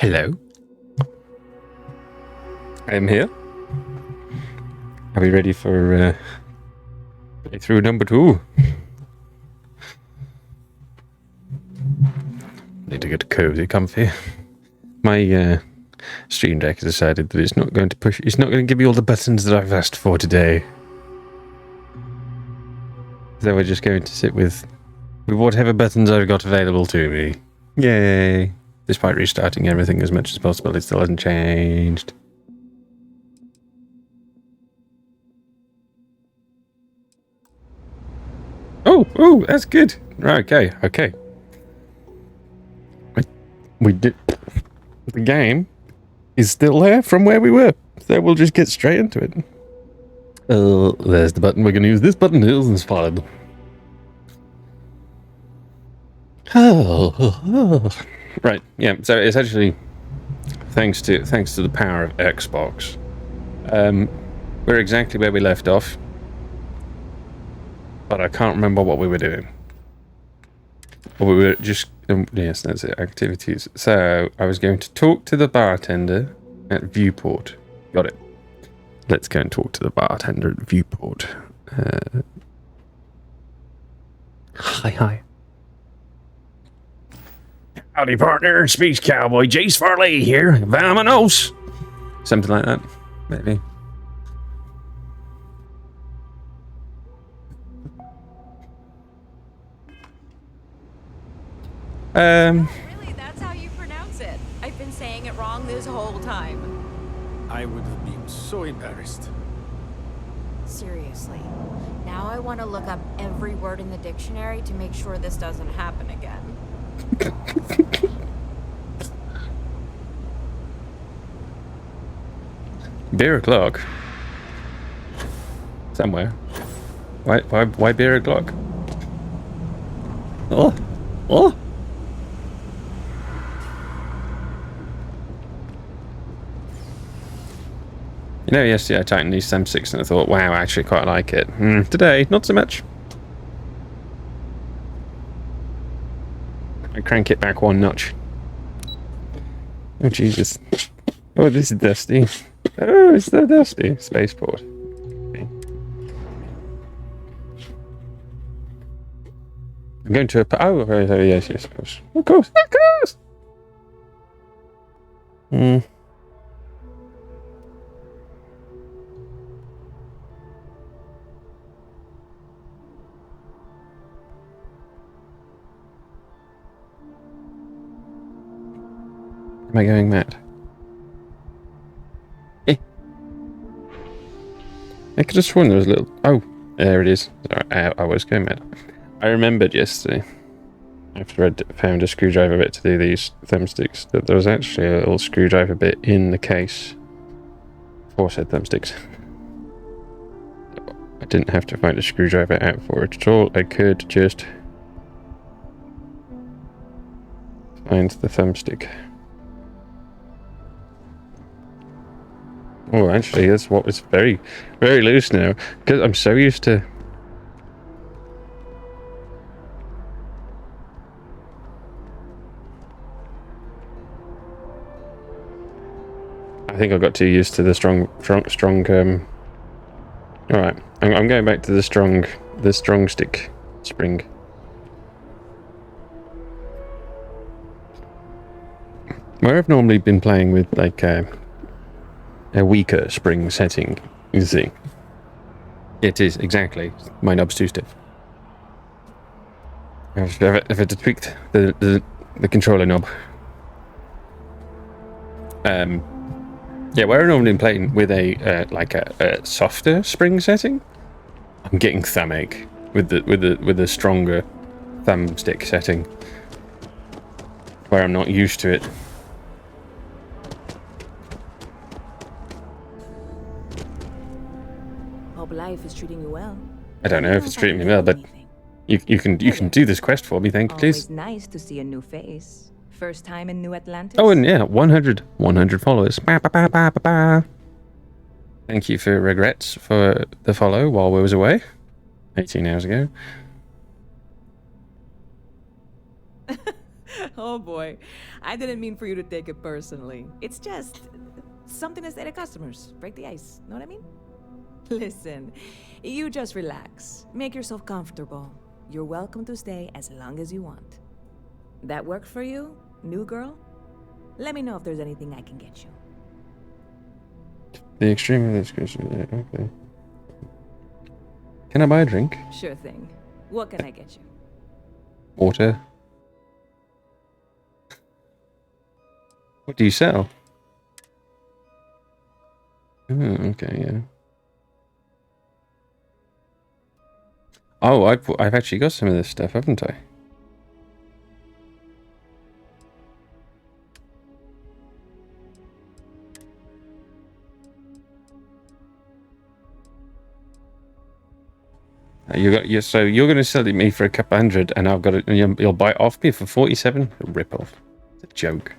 Hello. I am here. Are we ready for playthrough number 2? Need to get cozy, comfy. My Stream Deck has decided that it's not going to push. It's not going to give me all the buttons that I've asked for today. So we're just going to sit with whatever buttons I've got available to me. Yay! Despite restarting everything as much as possible, it still hasn't changed. Oh, that's good. Right, okay. We did. The game is still there from where we were, so we'll just get straight into it. There's the button. We're going to use this button. Hills inspired. Right, yeah. So essentially, thanks to the power of Xbox, we're exactly where we left off, but I can't remember what we were doing. Or we were just yes, that's it. Activities. So I was going to talk to the bartender at Viewport. Got it. Let's go and talk to the bartender at Viewport. Hi. Howdy, partner. Space Cowboy Jace Farley here. Vamonos. Something like that, maybe. Really, that's how you pronounce it. I've been saying it wrong this whole time. I would have been so embarrassed. Seriously. Now I want to look up every word in the dictionary to make sure this doesn't happen again. Beer o'clock. Somewhere. Why beer o'clock? Oh. You know, yesterday I tightened these thumbsticks and I thought, wow, I actually quite like it. Today, not so much. I crank it back one notch. Oh, Jesus. Oh, this is dusty. Oh, it's so dusty. Spaceport. Okay. I'm going to a... Oh, yes, of course. Of course. Am I going mad? I could have sworn there was a little... Oh, there it is. Sorry, I was going mad. I remembered yesterday, after I found a screwdriver bit to do these thumbsticks, that there was actually a little screwdriver bit in the case for said thumbsticks. I didn't have to find a screwdriver out for it at all. I could just find the thumbstick. Oh, actually, that's what was very, very loose now. Because I'm so used to... I think I got too used to the strong. Alright, I'm going back to the strong stick spring. Where I've normally been playing with, like, a weaker spring setting, you see. It is, exactly. My knob's too stiff. I've had to tweak the controller knob. Yeah, where I've normally been playing with a softer spring setting, I'm getting thumb ache with the stronger thumbstick setting, where I'm not used to it. Life is treating you well. I don't know if it's treating me well, but you can do this quest for me, thank you, please. Always nice to see a new face. First time in New Atlantis. Oh, and yeah, 100 followers. Thank you for regrets for the follow while we was away, 18 hours ago. Oh boy. I didn't mean for you to take it personally. It's just something to say to customers. Break the ice. Know what I mean? Listen, you just relax. Make yourself comfortable. You're welcome to stay as long as you want. That work for you, new girl? Let me know if there's anything I can get you. The extreme of this question. Okay. Can I buy a drink? Sure thing. What can I get you? Water. What do you sell? Okay, yeah. Oh, I've actually got some of this stuff, haven't I? So you're going to sell it me for a couple hundred, and I've got it. And you'll buy it off me for 47. Rip off. It's a joke.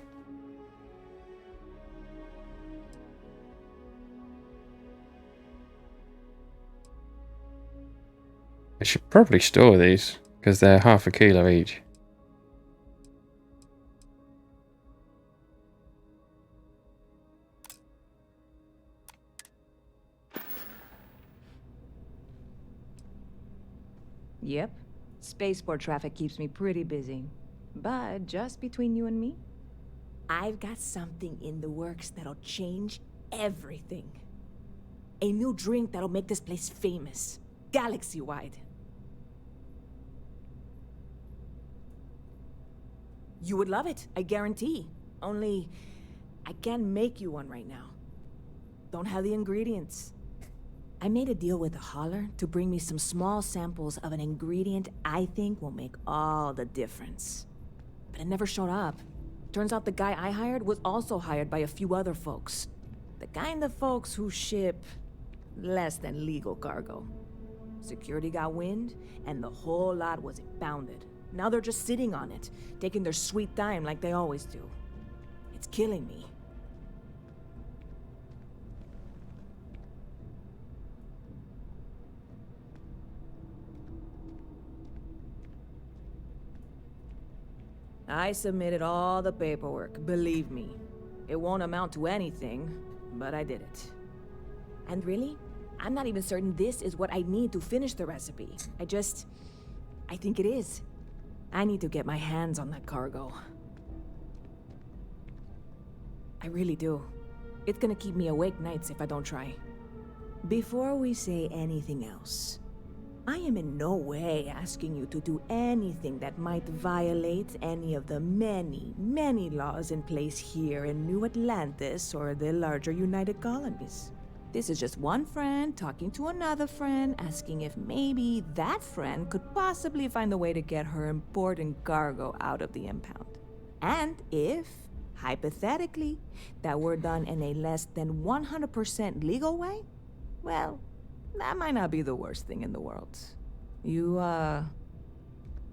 I should probably store these because they're half a kilo each. Yep. Spaceport traffic keeps me pretty busy. But just between you and me, I've got something in the works that'll change everything. A new drink that'll make this place famous. Galaxy-wide. You would love it, I guarantee. Only, I can't make you one right now. Don't have the ingredients. I made a deal with a hauler to bring me some small samples of an ingredient I think will make all the difference. But it never showed up. Turns out the guy I hired was also hired by a few other folks. The kind of folks who ship less than legal cargo. Security got wind, and the whole lot was impounded. Now they're just sitting on it, taking their sweet time like they always do. It's killing me. I submitted all the paperwork, believe me. It won't amount to anything, but I did it. And really, I'm not even certain this is what I need to finish the recipe. I think it is. I need to get my hands on that cargo. I really do. It's gonna keep me awake nights if I don't try. Before we say anything else, I am in no way asking you to do anything that might violate any of the many, many laws in place here in New Atlantis or the larger United Colonies. This is just one friend talking to another friend, asking if maybe that friend could possibly find a way to get her important cargo out of the impound. And if, hypothetically, that were done in a less than 100% legal way, well, that might not be the worst thing in the world. You,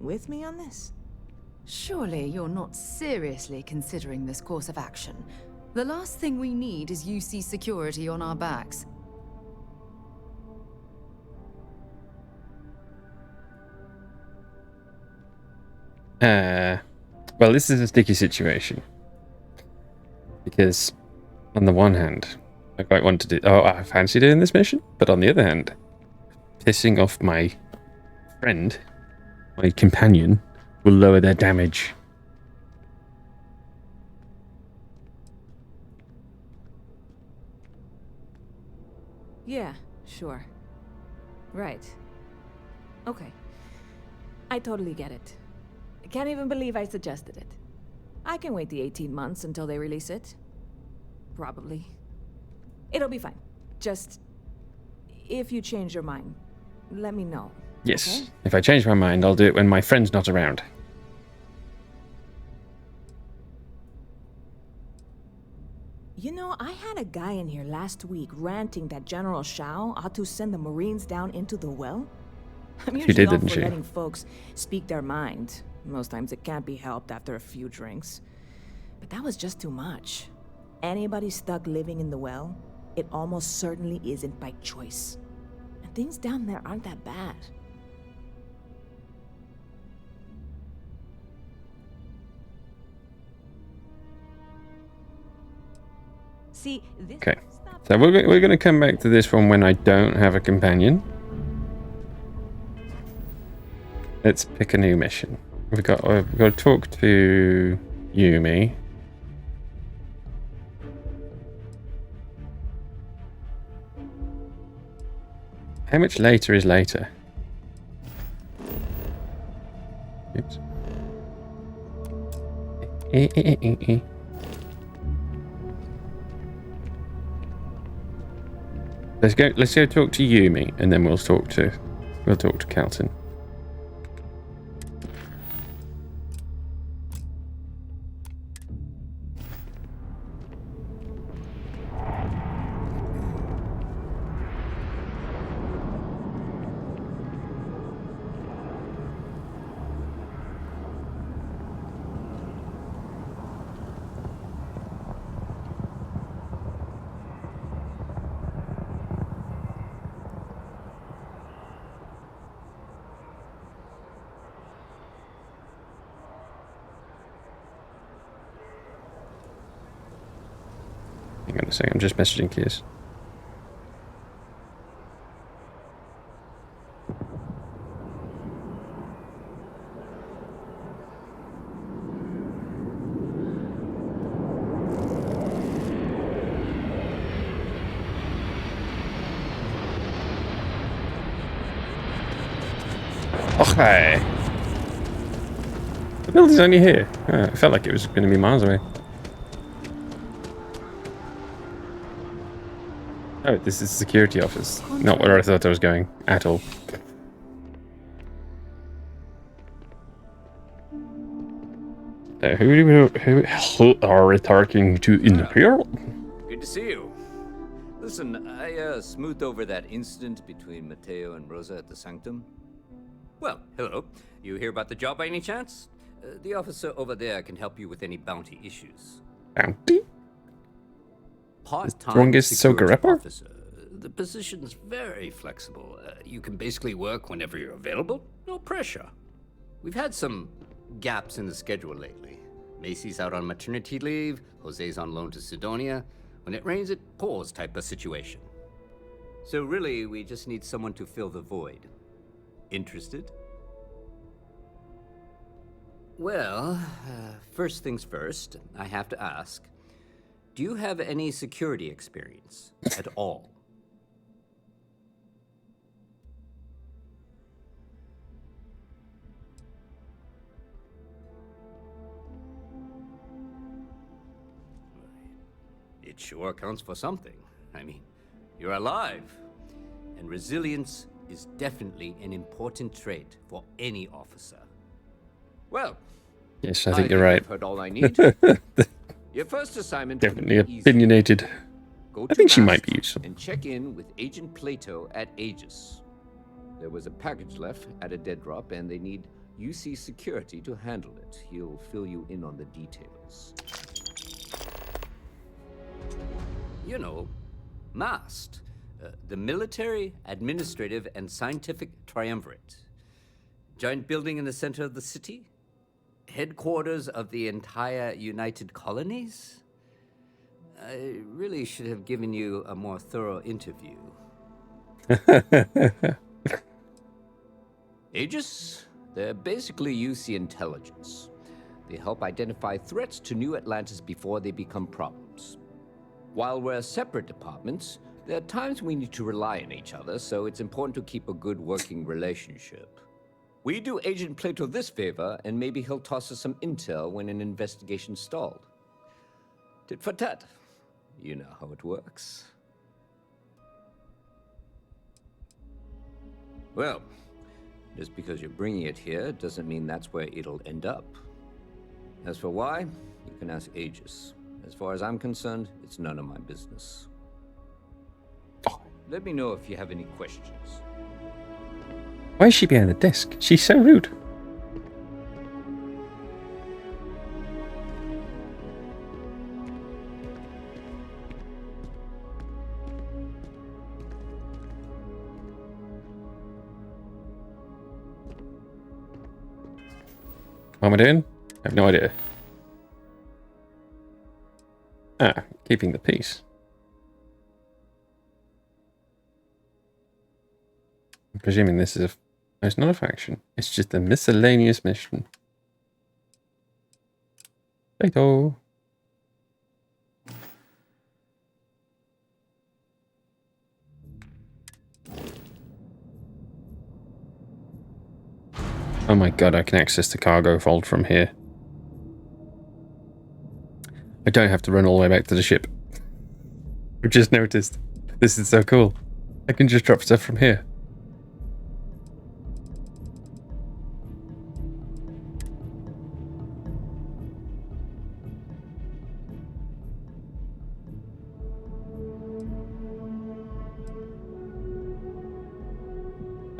with me on this? Surely you're not seriously considering this course of action. The last thing we need is UC security on our backs. Well, this is a sticky situation. Because, on the one hand, I quite want to do... Oh, I fancy doing this mission. But on the other hand, pissing off my friend, my companion, will lower their damage. Yeah, sure. Right. Okay. I totally get it. I can't even believe I suggested it. I can wait the 18 months until they release it. Probably. It'll be fine. Just... if you change your mind, let me know. Yes. Okay? If I change my mind, I'll do it when my friend's not around. You know, I had a guy in here last week ranting that General Shao ought to send the Marines down into the well. I'm She usually did, all didn't for she? letting folks speak their mind. Most times it can't be helped after a few drinks. But that was just too much. Anybody stuck living in the well, it almost certainly isn't by choice. And things down there aren't that bad. See, this Okay. So we're going to come back to this one when I don't have a companion. Let's pick a new mission. We've got to talk to Yumi. How much later is later? Oops. Let's go talk to Yumi, and then we'll talk to Calton. Hang on a second, I'm just messaging Kiers. Okay. The building's only here. Oh, I felt like it was going to be miles away. Oh, this is the security office. Not where I thought I was going at all. Who are we talking to in here? Good to see you. Listen, I smoothed over that incident between Matteo and Rosa at the Sanctum. Well, hello. You hear about the job by any chance? The officer over there can help you with any bounty issues. Bounty? Part-time Strongest security Sogarepper? officer. The position's very flexible. You can basically work whenever you're available. No pressure. We've had some gaps in the schedule lately. Macy's out on maternity leave. Jose's on loan to Sidonia. When it rains, it pours type of situation. So really, we just need someone to fill the void. Interested? Well, first things first, I have to ask. Do you have any security experience at all? It sure counts for something. I mean, you're alive. And resilience is definitely an important trait for any officer. Well, Yes, I think you're right. I've heard all I need. Your first assignment will Definitely be easy. opinionated. Go I to think she might Mast be useful. and check in with Agent Plato at Aegis. There was a package left at a dead drop, and they need UC security to handle it. He'll fill you in on the details. You know, MAST, the Military, Administrative, and Scientific Triumvirate. Giant building in the center of the city? Headquarters of the entire United Colonies? I really should have given you a more thorough interview. Aegis? They're basically UC intelligence. They help identify threats to New Atlantis before they become problems. While we're separate departments, there are times we need to rely on each other, so it's important to keep a good working relationship. We do Agent Plato this favor, and maybe he'll toss us some intel when an investigation stalled. Tit for tat. You know how it works. Well, just because you're bringing it here doesn't mean that's where it'll end up. As for why, you can ask Aegis. As far as I'm concerned, it's none of my business. Let me know if you have any questions. Why is she behind the desk? She's so rude. What am I doing? I have no idea. Ah, keeping the peace. presuming this is a... No, it's not a faction. It's just a miscellaneous mission. Potato. Oh my god, I can access the cargo vault from here. I don't have to run all the way back to the ship. I've just noticed. This is so cool. I can just drop stuff from here.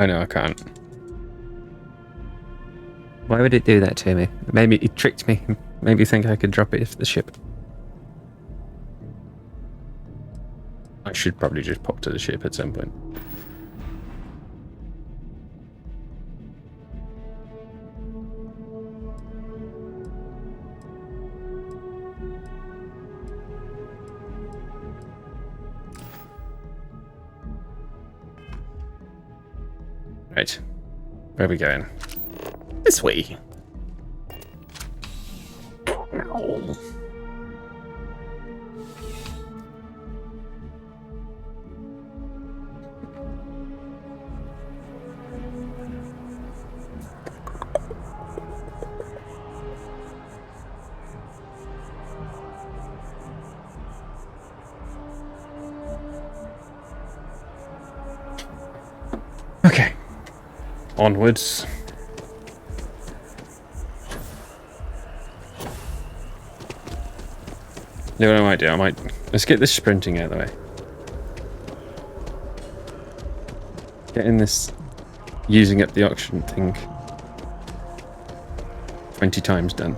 I know I can't. Why would it do that to me? Maybe it tricked me. Made me think I could drop it off the ship. I should probably just pop to the ship at some point. Right. Where are we going? This way. Ow. Okay. Onwards. You know what I might do? Let's get this sprinting out of the way. Getting this... using up the auction thing 20 times done.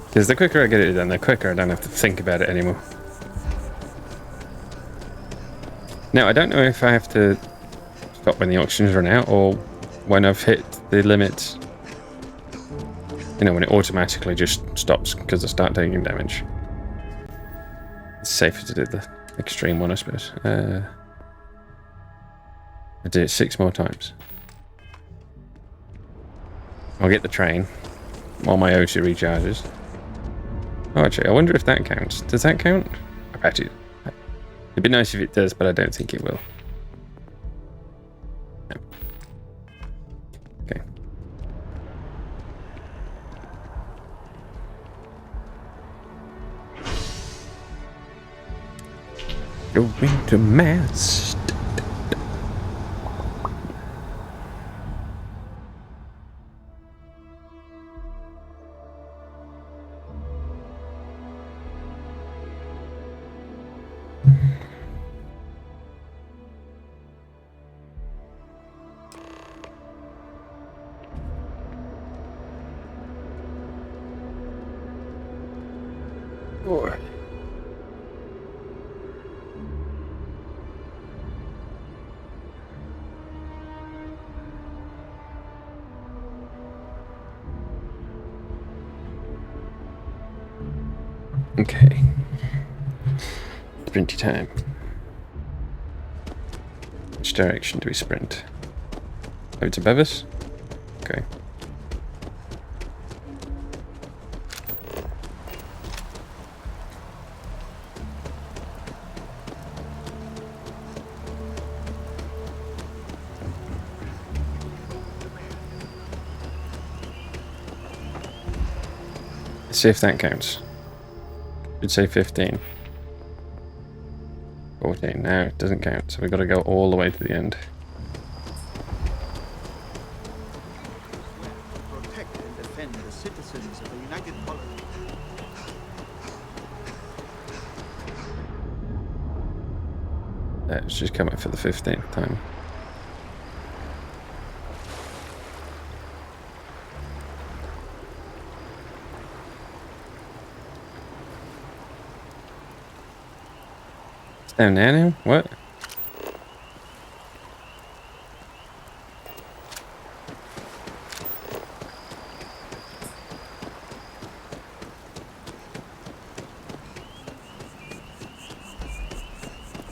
Because the quicker I get it done, the quicker I don't have to think about it anymore. Now, I don't know if I have to stop when the auctions run out or when I've hit the limit. You know, when it automatically just stops because I start taking damage. It's safer to do the extreme one, I suppose. I do it 6 more times. I'll get the train while my O2 recharges. Oh, actually, I wonder if that counts. Does that count? I bet it. It'd be nice if it does, but I don't think it will. No. Okay. Going to mast. Okay. Sprinty time. Which direction do we sprint? Oh, it's above us? Okay. Let's see if that counts. Should say 15. 14. No, it doesn't count, so we've got to go all the way to the end. Protect and defend the citizens of the United Colony. It's just coming for the 15th time. It's down there now? What?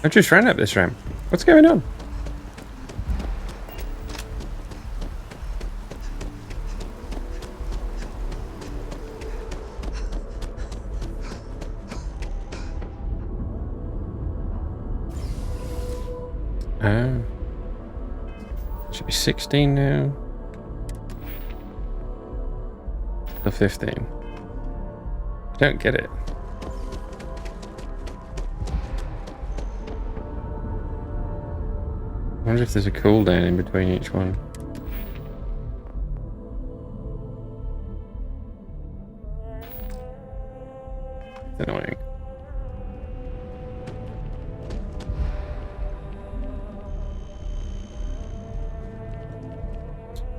I just ran up this ramp. What's going on? Oh. Should be 16 now. Or 15. I don't get it. I wonder if there's a cooldown in between each one. It's annoying.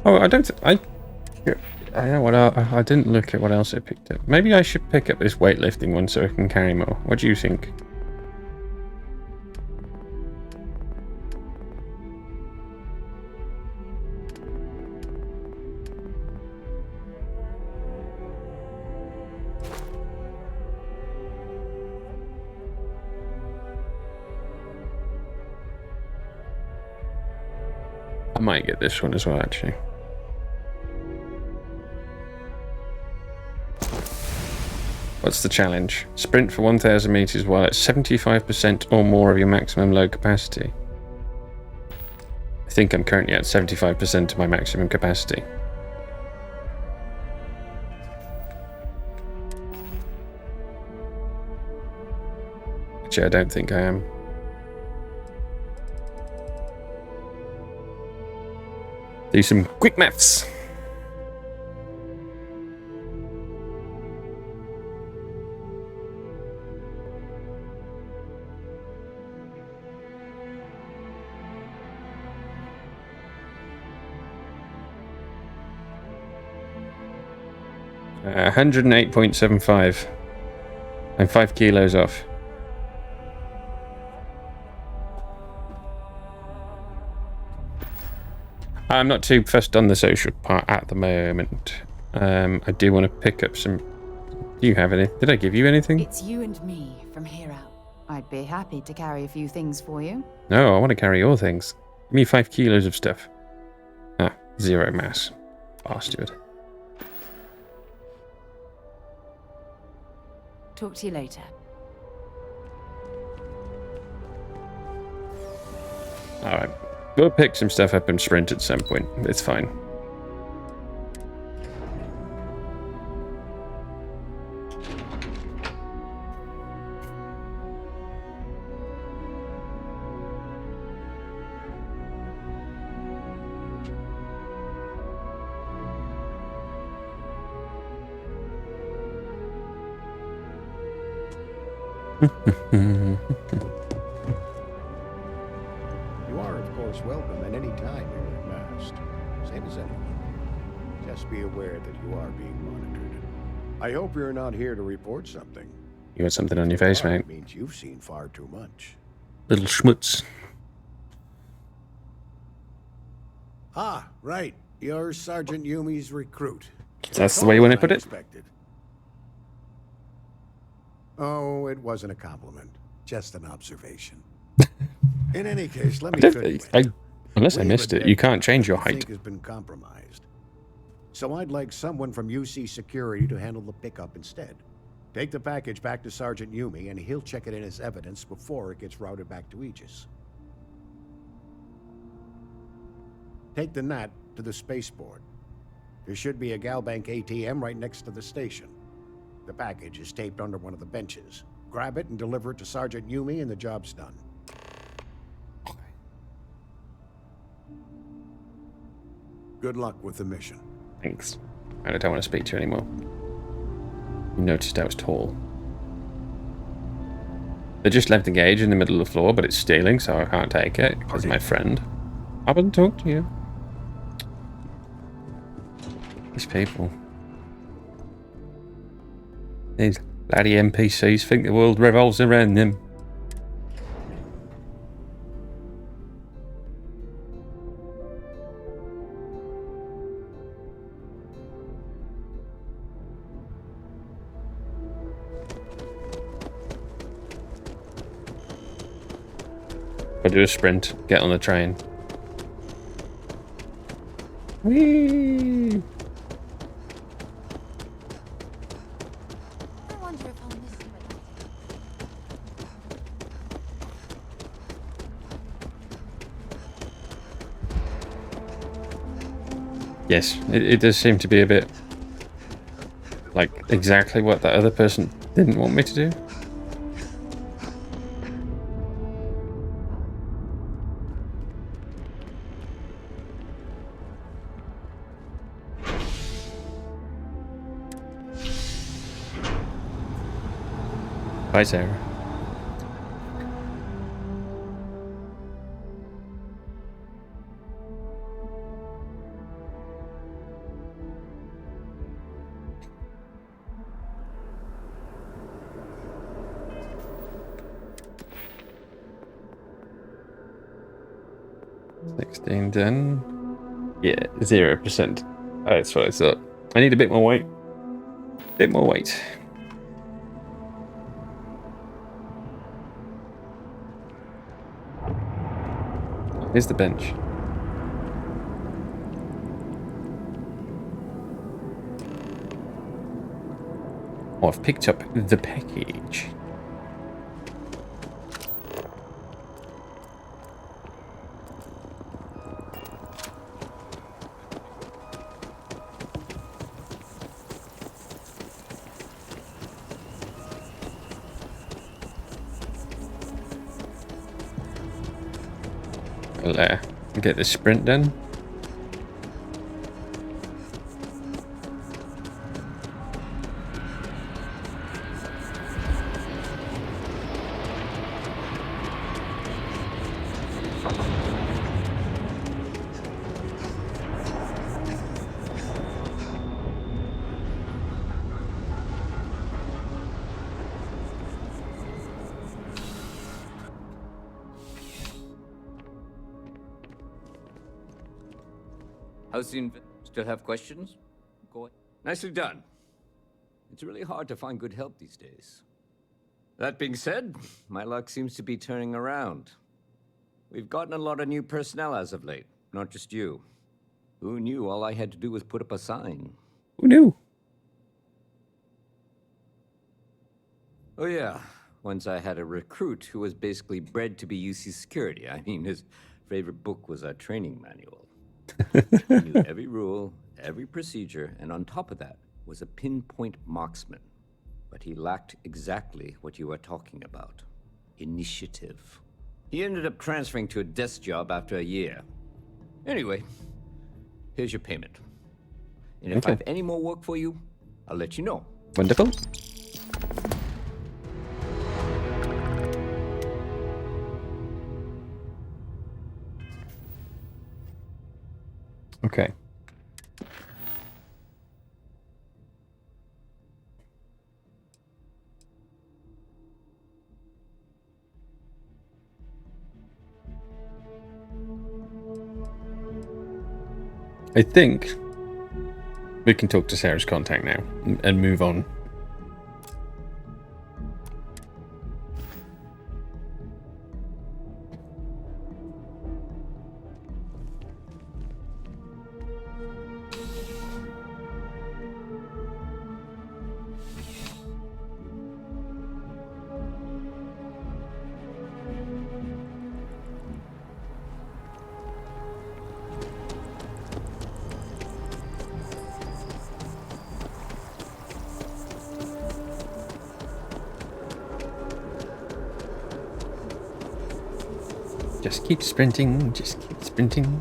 Oh, I don't know what I didn't look at what else I picked up. Maybe I should pick up this weightlifting one so I can carry more. What do you think? I might get this one as well, actually. What's the challenge? Sprint for 1,000 meters while at 75% or more of your maximum load capacity. I think I'm currently at 75% of my maximum capacity. Actually, I don't think I am. Do some quick maths. Uh, 108.75. I'm 5 kilos off. I'm not too fussed on the social part at the moment. I do want to pick up some... Do you have any? Did I give you anything? It's you and me from here out. I'd be happy to carry a few things for you. No, I want to carry your things. Give me 5 kilos of stuff. Ah, 0 mass. Bastard. Talk to you later. Alright. We'll pick some stuff up and sprint at some point. It's fine. You are, of course, welcome at any time here at Mast. Same as anyone. Just be aware that you are being monitored. I hope you're not here to report something. You got something on your face, mate. It means you've seen far too much. Little schmutz. Ah, right. You're Sergeant Yumi's recruit. That's the way you want to put it? Expected. Oh, it wasn't a compliment. Just an observation. In any case, let me fill you in. Unless I missed it, you can't change your I height. think has been compromised. So I'd like someone from UC Security to handle the pickup instead. Take the package back to Sergeant Yumi, and he'll check it in as evidence before it gets routed back to Aegis. Take the NAT to the spaceport. There should be a Galbank ATM right next to the station. The package is taped under one of the benches. Grab it and deliver it to Sergeant Yumi, and the job's done. Good luck with the mission. Thanks. I don't want to speak to you anymore. You noticed I was tall. They just left the gauge in the middle of the floor, but it's stealing, so I can't take it because my friend. I wouldn't talk to you. These people. These bloody NPCs think the world revolves around them. I do a sprint, get on the train. Whee! I wonder if I'll miss you at Yes, it does seem to be a bit like exactly what that other person didn't want me to do. Bye, Sarah. Done. Yeah, 0%. Oh, that's what I thought. I need a bit more weight. Bit more weight. Here's the bench. Oh, I've picked up the package. I'll get the sprint done. How's the Still have questions? Go ahead. Nicely done. It's really hard to find good help these days. That being said, my luck seems to be turning around. We've gotten a lot of new personnel as of late, not just you. Who knew all I had to do was put up a sign? Who knew? Oh yeah, once I had a recruit who was basically bred to be UC security. I mean, his favorite book was our training manual. He knew every rule, every procedure, and on top of that was a pinpoint marksman. But he lacked exactly what you are talking about. Initiative. He ended up transferring to a desk job after a year. Anyway, here's your payment. And if I have any more work for you, I'll let you know. Wonderful. Okay. I think we can talk to Sarah's contact now and move on. Just keep sprinting, sprinting.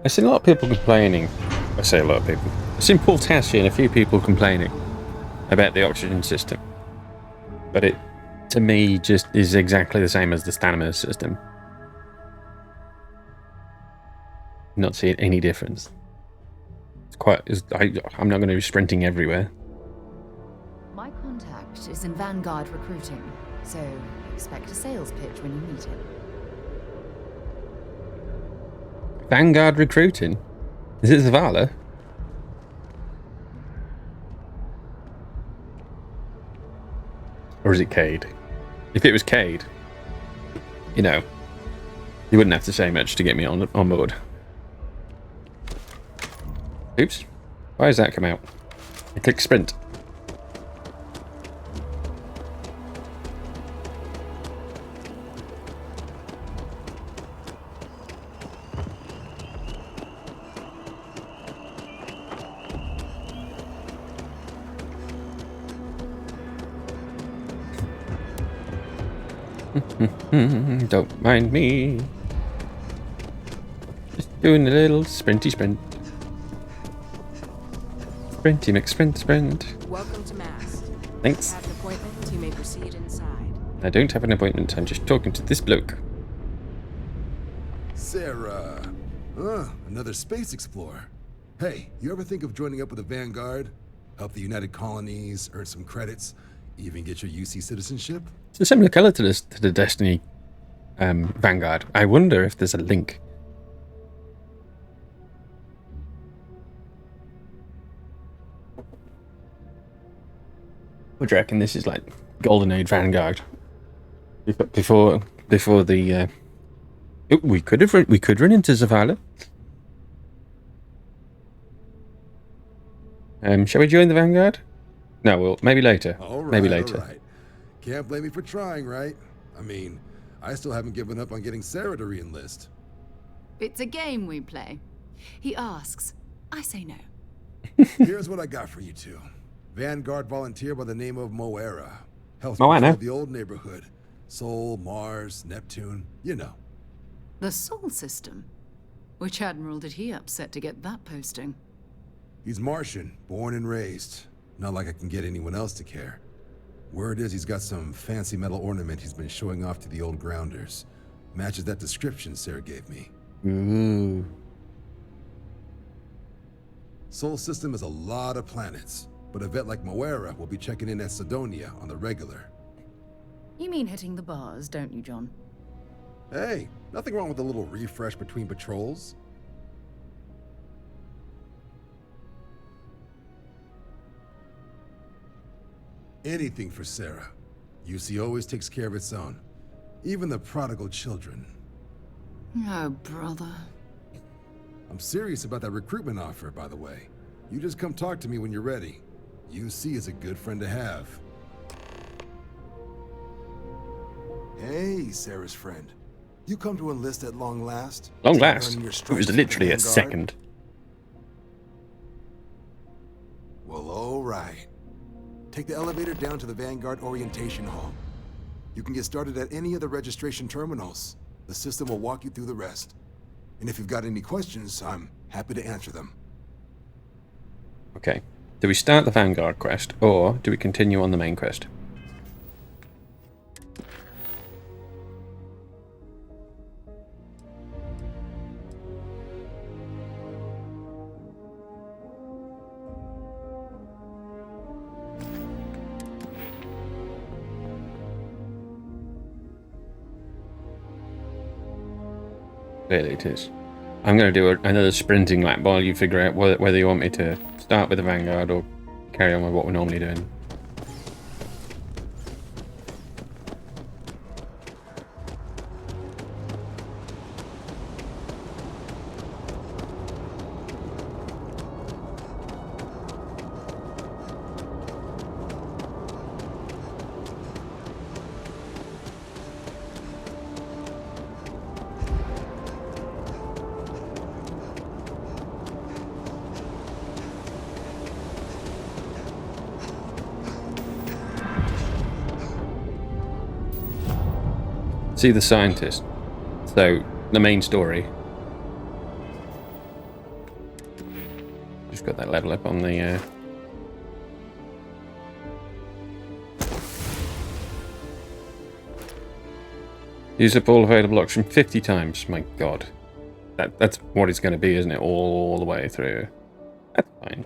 I've seen a lot of people complaining. I say a lot of people. I've seen Paul Tassi and a few people complaining about the oxygen system. But it, to me, just is exactly the same as the stamina system. not seeing any difference. I'm not going to be sprinting everywhere. My contact is in Vanguard recruiting, so expect a sales pitch when you meet him. Vanguard recruiting? Is it Zavala? Or is it Cade? If it was Cade, you know, you wouldn't have to say much to get me on board. Oops. Why does that come out? I click sprint. Don't mind me. Just doing a little sprinty sprint. Sprinty McSprint. Welcome to Mast. Thanks. Have an appointment, you may proceed inside. I don't have an appointment, I'm just talking to this bloke. Sarah. Another space explorer. Hey, you ever think of joining up with the Vanguard? Help the United Colonies, earn some credits, even get your UC citizenship? It's a similar colour to the Destiny Vanguard. I wonder if there's a link. What do you reckon? This is like Golden Age Vanguard. Before the we could run into Zavala. Shall we join the Vanguard? No, well, maybe later. Maybe later. All right. Can't blame me for trying, right? I mean, I still haven't given up on getting Sarah to re-enlist. It's a game we play. He asks, I say no. Here's what I got for you two. Vanguard volunteer by the name of Moera. Helps Moana. patrol the old neighborhood. Sol, Mars, Neptune, you know. The Sol system? Which admiral did he upset to get that posting? He's Martian, born and raised. Not like I can get anyone else to care. Word is he's got some fancy metal ornament he's been showing off to the old grounders. Matches that description Sarah gave me. Ooh. Sol system has a lot of planets, but a vet like Moera will be checking in at Sidonia on the regular. You mean hitting the bars, don't you, John? Hey, nothing wrong with a little refresh between patrols. Anything for Sarah. UC always takes care of its own. Even the prodigal children. Oh, brother. I'm serious about that recruitment offer, by the way. You just come talk to me when you're ready. UC is a good friend to have. Hey, Sarah's friend. You come to enlist at long last? Long last? Earning your It stripes was with literally the a Vanguard? second. Well, all right. Take the elevator down to the Vanguard Orientation Hall. You can get started at any of the registration terminals. The system will walk you through the rest. And if you've got any questions, I'm happy to answer them. Okay. Do we start the Vanguard quest, or do we continue on the main quest? Clearly it is. I'm going to do another sprinting lap while you figure out whether you want me to start with the Vanguard or carry on with what we're normally doing. See the scientist. So, the main story. Just got that level up on the... Use up all available option 50 times. My god. That's what it's going to be, isn't it? All the way through. That's fine.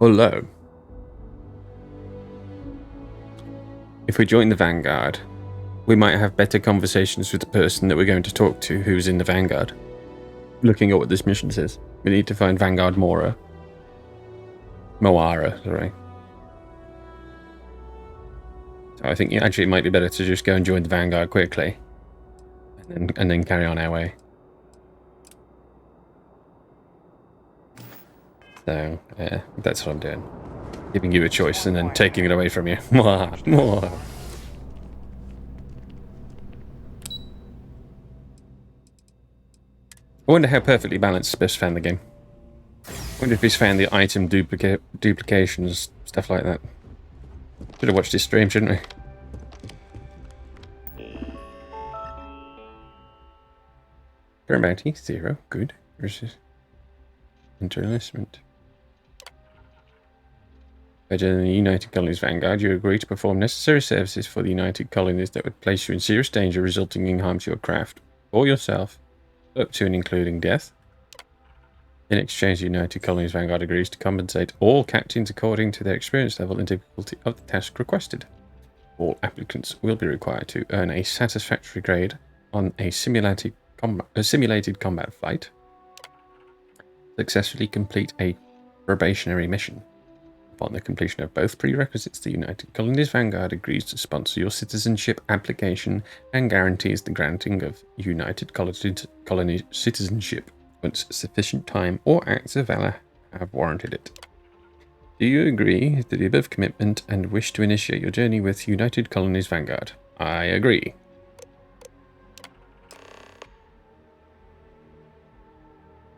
Although, if we join the Vanguard, we might have better conversations with the person that we're going to talk to who's in the Vanguard. Looking at what this mission says. We need to find Vanguard Moara, sorry. So I think actually it might be better to just go and join the Vanguard quickly. And then carry on our way. So, yeah, that's what I'm doing. Giving you a choice and then taking it away from you. More. I wonder how perfectly balanced Spiff's found the game. I wonder if he's found the item duplications, stuff like that. Should have watched his stream, shouldn't we? Current bounty, 0. Good. Versus enlistment. By joining the United Colonies Vanguard, you agree to perform necessary services for the United Colonies that would place you in serious danger, resulting in harm to your craft or yourself, up to and including death. In exchange, the United Colonies Vanguard agrees to compensate all captains according to their experience level and difficulty of the task requested. All applicants will be required to earn a satisfactory grade on a simulated combat flight, successfully complete a probationary mission. Upon the completion of both prerequisites, the United Colonies Vanguard agrees to sponsor your citizenship application and guarantees the granting of United Colonies citizenship once sufficient time or acts of valor have warranted it. Do you agree to the above commitment and wish to initiate your journey with United Colonies Vanguard? I agree.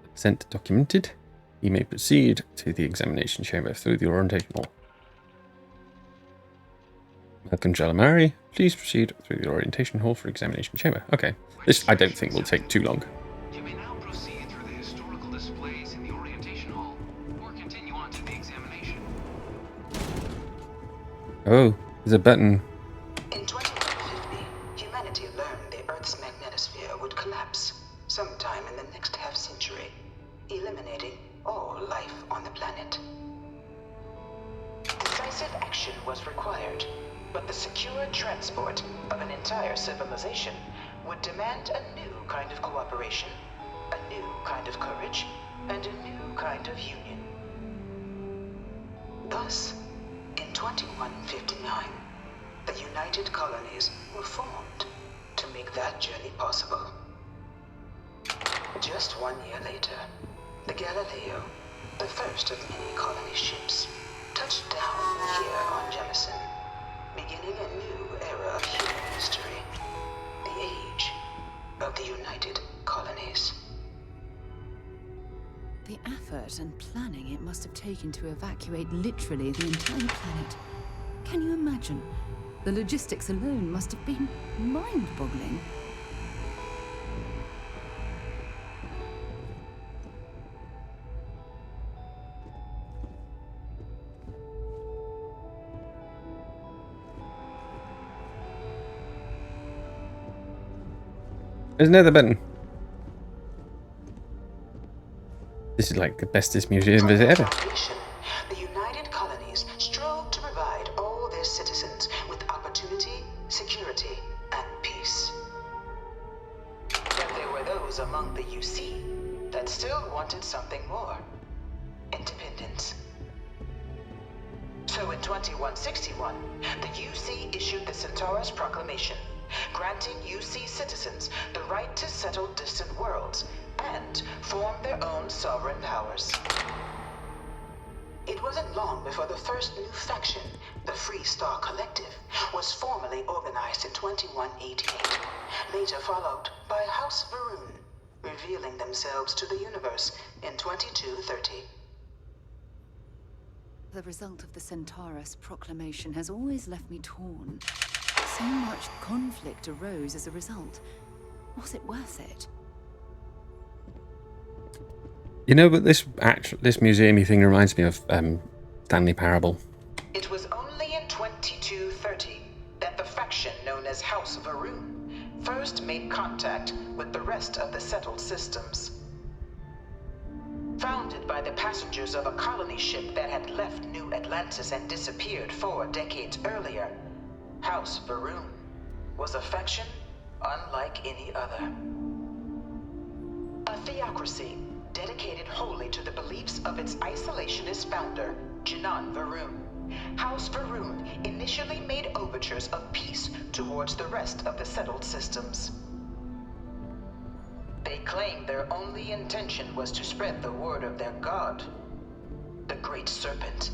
Consent documented. You may proceed to the examination chamber through the orientation hall. Welcome, Jalamari. Please proceed through the orientation hall for examination chamber. Okay. This, I don't think, will take too long. You may now proceed through the historical displays in the orientation hall, or continue on to the examination. Oh, there's a button. In 2150, humanity learned the Earth's magnetosphere would collapse sometime in the next half-century, eliminating all life on the planet. Decisive action was required, but the secure transport of an entire civilization would demand a new kind of cooperation, a new kind of courage, and a new kind of union. Thus, in 2159, the United Colonies were formed to make that journey possible. Just 1 year later, the Galileo, the first of many colony ships, touched down here on Jemison, beginning a new era of human history, the age of the United Colonies. The effort and planning it must have taken to evacuate literally the entire planet. Can you imagine? The logistics alone must have been mind-boggling. There's another button. This is like the bestest museum visit ever. The United Colonies strove to provide all their citizens with opportunity, security, and peace. But there were those among the UC that still wanted something more. Independence. So in 2161, the UC issued the Centaurus Proclamation, granting UC citizens the right to settle distant worlds and form their own sovereign powers. It wasn't long before the first new faction, the Free Star Collective, was formally organized in 2188, later followed by House Varun, revealing themselves to the universe in 2230. The result of the Centaurus Proclamation has always left me torn. So much conflict arose as a result. Was it worth it? You know, but this museum-y thing reminds me of Stanley Parable. It was only in 2230 that the faction known as House Varun first made contact with the rest of the settled systems. Founded by the passengers of a colony ship that had left New Atlantis and disappeared 4 decades earlier, House Varun was a faction unlike any other. A theocracy dedicated wholly to the beliefs of its isolationist founder, Janan Varun. House Varun initially made overtures of peace towards the rest of the settled systems. They claimed their only intention was to spread the word of their god, the Great Serpent.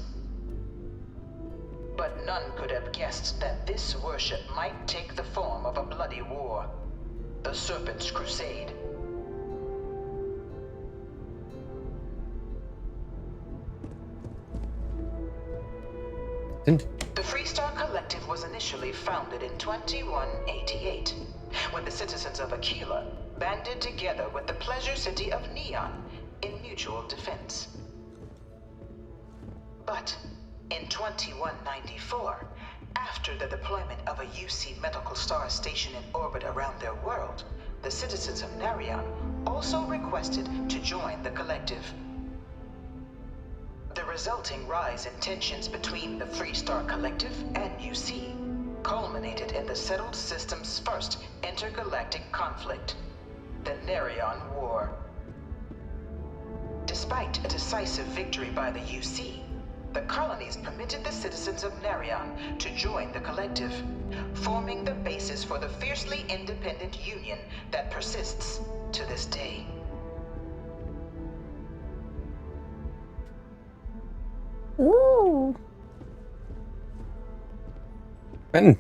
But none could have guessed that this worship might take the form of a bloody war, the Serpent's Crusade. The Freestar Collective was initially founded in 2188, when the citizens of Aquila banded together with the pleasure city of Neon in mutual defense. But in 2194, after the deployment of a UC medical star station in orbit around their world, the citizens of Narion also requested to join the collective. The resulting rise in tensions between the Freestar Collective and UC culminated in the settled system's first intergalactic conflict, the Narion War. Despite a decisive victory by the UC, the colonies permitted the citizens of Narion to join the collective, forming the basis for the fiercely independent union that persists to this day. Ooh. Ben.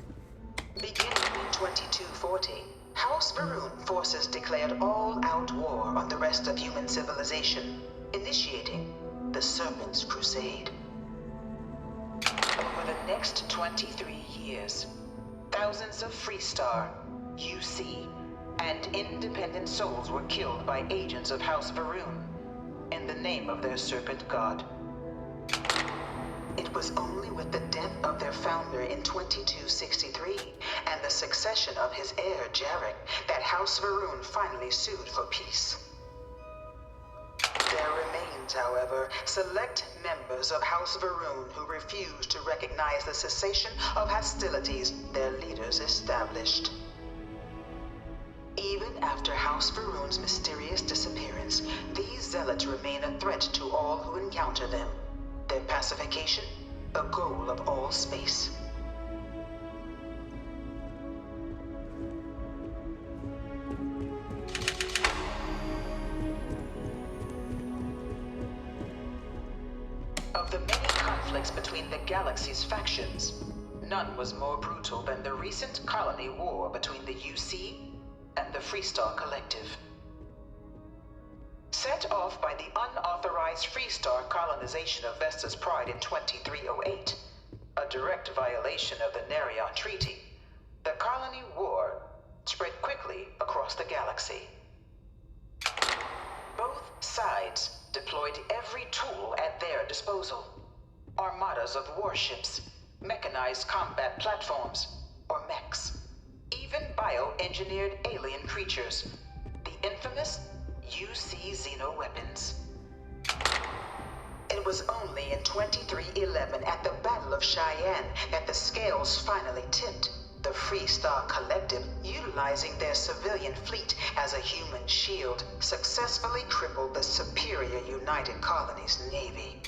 Beginning in 2240, House Varun forces declared all-out war on the rest of human civilization, initiating the Serpent's Crusade. Over the next 23 years, thousands of Freestar, UC, and independent souls were killed by agents of House Varun in the name of their serpent god. It was only with the death of their founder in 2263 and the succession of his heir, Jarek, that House Varun finally sued for peace. There remains, however, select members of House Varun who refuse to recognize the cessation of hostilities their leaders established. Even after House Varun's mysterious disappearance, these zealots remain a threat to all who encounter them. Their pacification, a goal of all space. Of the many conflicts between the galaxy's factions, none was more brutal than the recent colony war between the UC and the Freestar Collective. Set off by the unauthorized Freestar colonization of Vesta's Pride in 2308, a direct violation of the Narion Treaty, the colony war spread quickly across the galaxy. Both sides deployed every tool at their disposal. Armadas of warships, mechanized combat platforms, or mechs, even bioengineered alien creatures, the infamous UC xeno-weapons. It was only in 2311 at the Battle of Cheyenne that the scales finally tipped, the Freestar Collective, utilizing their civilian fleet as a human shield, successfully crippled the superior United Colonies Navy.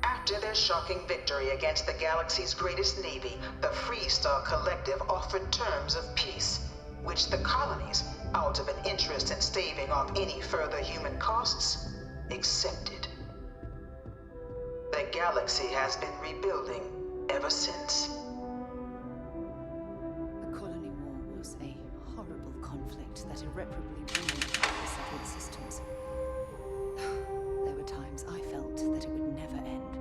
After their shocking victory against the galaxy's greatest navy, the Freestar Collective offered terms of peace, which the colonies, out of an interest in staving off any further human costs, accepted. The galaxy has been rebuilding ever since. The colony war was a horrible conflict that irreparably ruined the settled systems. There were times I felt that it would never end.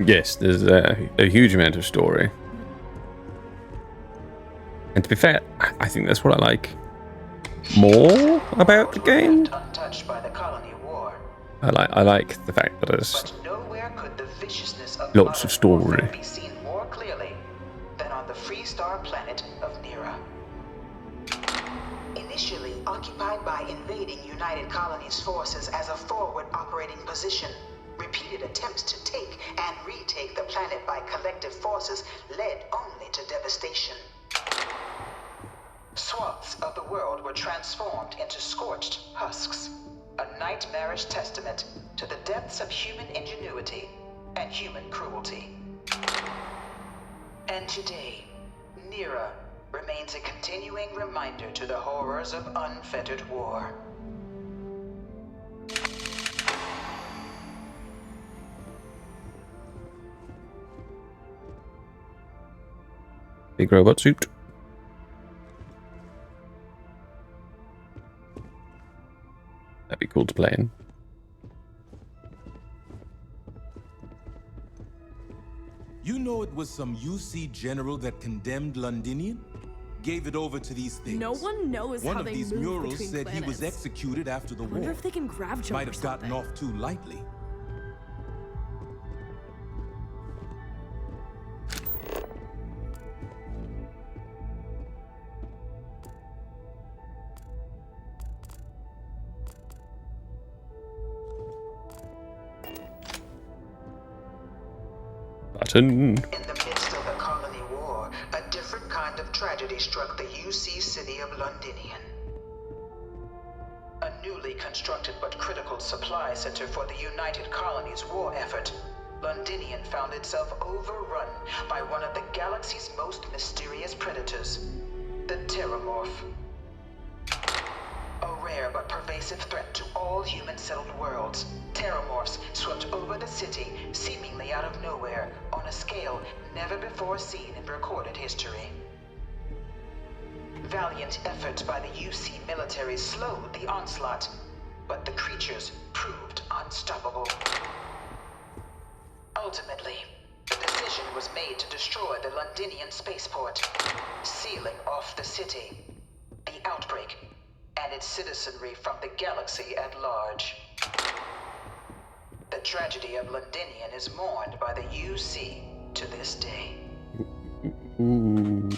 Yes, there's a huge amount of story. And to be fair, I think that's what I like more about the game. Untouched by the colony war. I like the fact that there's But nowhere could the viciousness of lots of modern warfare story. be seen more clearly than on the free star planet of Nira. Initially occupied by invading United Colonies forces as a forward operating position, repeated attempts to take and retake the planet by collective forces led only to devastation. Swaths of the world were transformed into scorched husks, a nightmarish testament to the depths of human ingenuity and human cruelty. And today, Nira remains a continuing reminder to the horrors of unfettered war. Big robot suit. That'd be cool to play in. You know it was some UC general that condemned Londinian? Gave it over to these things. No one knows One how of they these move murals between said planets. he was executed after the I wonder war. if they can grab jump Might or have gotten something. off too lightly. Button. In the midst of the colony war, a different kind of tragedy struck the UC city of Londinian. A newly constructed but critical supply center for the United Colonies war effort, Londinian found itself overrun by one of the galaxy's most mysterious predators, the Terramorph. A rare but pervasive threat to all human-settled worlds, Terramorphs swept over the city seemingly out of nowhere on a scale never before seen in recorded history. Valiant efforts by the UC military slowed the onslaught, but the creatures proved unstoppable. Ultimately, the decision was made to destroy the Londinian spaceport, sealing off the city, the outbreak, and its citizenry from the galaxy at large. The tragedy of Londinian is mourned by the UC to this day. Ooh.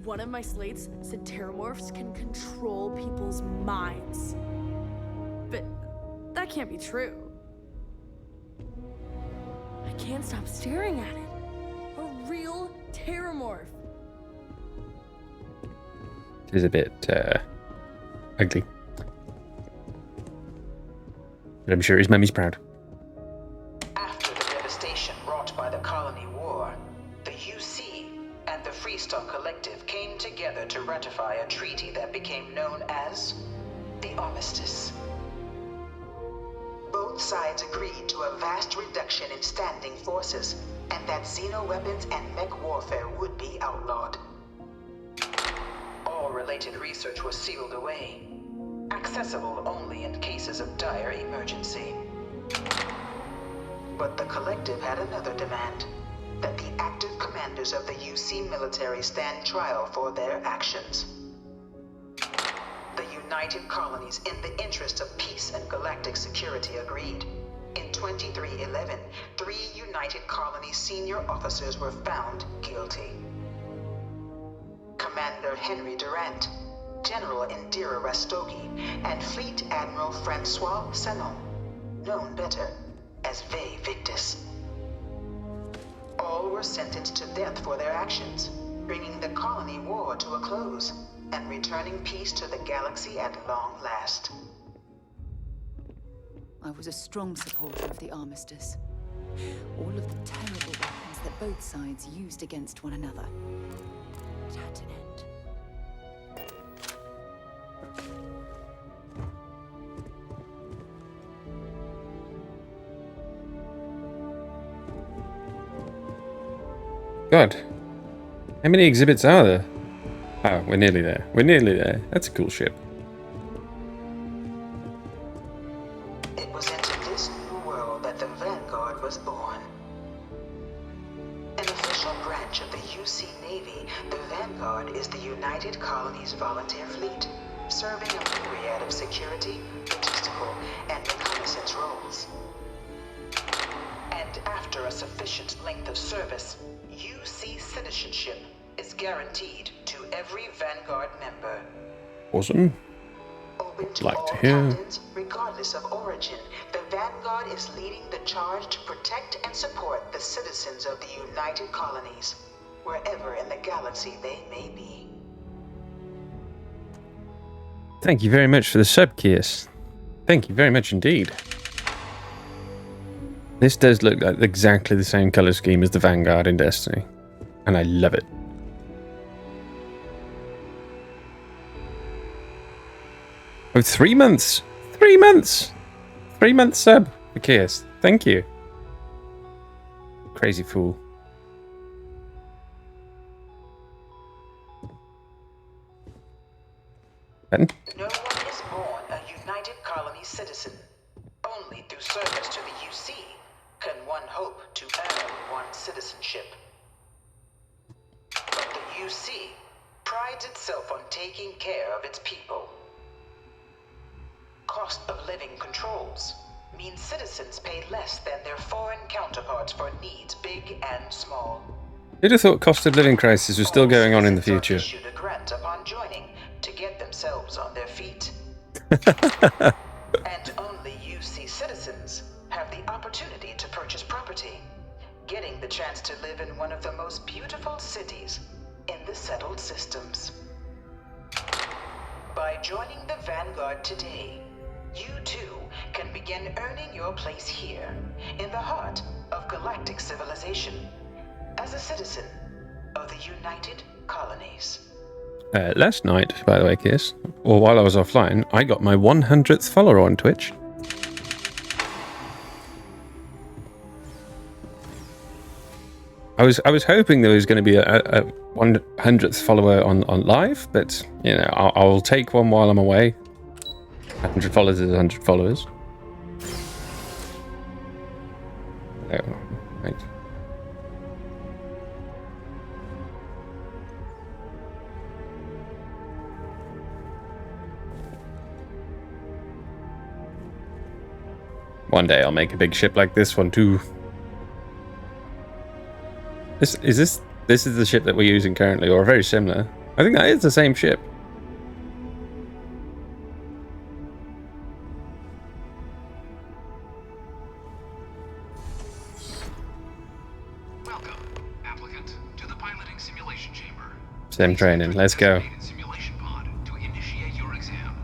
One of my slates said Terramorphs can control people's minds. But that can't be true. I can't stop staring at it. A real Terramorph. It is a bit ugly. But I'm sure his mummy's proud. After the devastation wrought by the colony war, the UC and the Freestar Collective came together to ratify a treaty that became known as the Armistice. Both sides agreed to a vast reduction in standing forces, and that xenoweapons and mech warfare would be outlawed. All related research was sealed away, accessible only in cases of dire emergency. But the Collective had another demand, that the active commanders of the UC military stand trial for their actions. The United Colonies, in the interest of peace and galactic security, agreed. In 2311, 3 United Colonies senior officers were found guilty. Commander Henry Durant, General Indira Rastogi, and Fleet Admiral Francois Sanon, known better as Ve Victus. All were sentenced to death for their actions, bringing the colony war to a close and returning peace to the galaxy at long last. I was a strong supporter of the armistice. All of the terrible weapons that both sides used against one another. It had to end. God. How many exhibits are there? Oh, we're nearly there. We're nearly there. That's a cool ship. It was into this Colony's volunteer fleet, serving a myriad of security, logistical, and reconnaissance roles. And after a sufficient length of service, UC citizenship is guaranteed to every Vanguard member. Awesome. Open to Like all to hear. captains, regardless of origin, the Vanguard is leading the charge to protect and support the citizens of the United Colonies, wherever in the galaxy they may be. Thank you very much for the sub, Kiss. Thank you very much indeed. This does look like exactly the same color scheme as the Vanguard in Destiny, and I love it. Oh, 3 months! 3 months! 3 months sub for Kiss. Thank you. Crazy fool. Ben? No one is born a United Colony citizen. Only through service to the UC can one hope to earn one's citizenship. But the UC prides itself on taking care of its people. Cost of living controls means citizens pay less than their foreign counterparts for needs big and small. Who'd have thought cost of living crisis was still going on in the future? Issued a grant upon joining to get themselves on their feet. And only UC citizens have the opportunity to purchase property, getting the chance to live in one of the most beautiful cities in the settled systems. By joining the Vanguard today, you too can begin earning your place here, in the heart of galactic civilization, as a citizen of the United Colonies. Last night, by the way, Kiss, or while I was offline, I got my 100th follower on Twitch. I was hoping there was going to be a 100th follower on live, but you know, I'll take one while I'm away. 100 followers is 100 followers. Oh, right. One day I'll make a big ship like this one too. This is the ship that we're using currently, or very similar. I think that is the same ship. Welcome, applicant, to the piloting simulation chamber. Sim training. Let's go. Simulation pod to initiate your exam.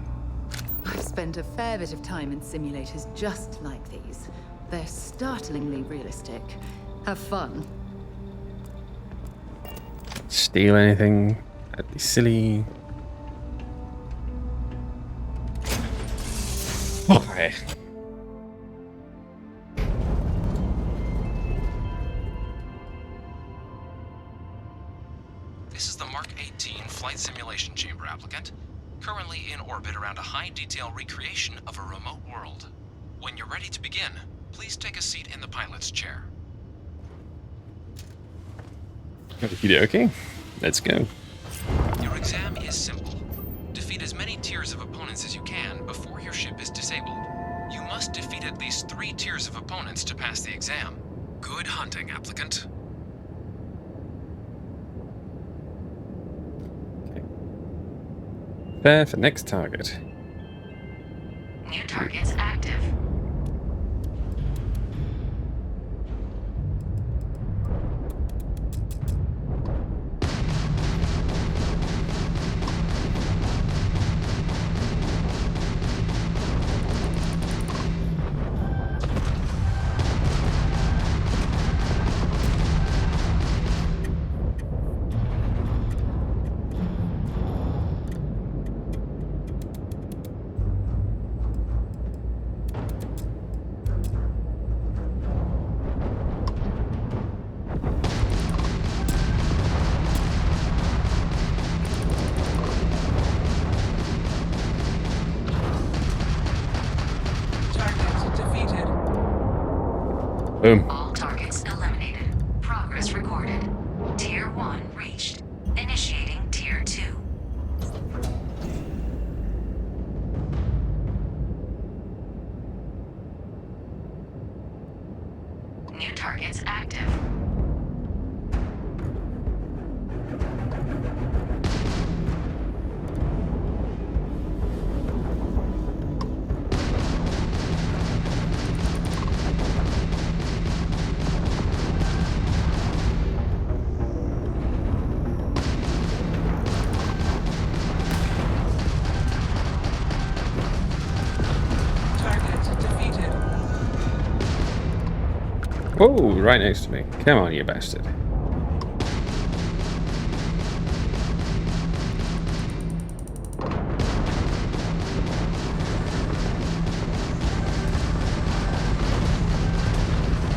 I've spent a fair bit of time in simulators just like these. They're startlingly realistic. Have fun. Steal anything? That'd be silly. Okay. This is the Mark 18 flight simulation chamber, applicant. Currently in orbit around a high-detail recreation of a remote world. When you're ready to begin, please take a seat in the pilot's chair. Okay, let's go. Your exam is simple. Defeat as many tiers of opponents as you can before your ship is disabled. You must defeat at least 3 tiers of opponents to pass the exam. Good hunting, applicant. Prepare for next target. New targets active. Boom. All targets eliminated. Progress recorded. Tier 1 reached. Initiating Tier 2. targets active. Oh, right next to me. Come on, you bastard.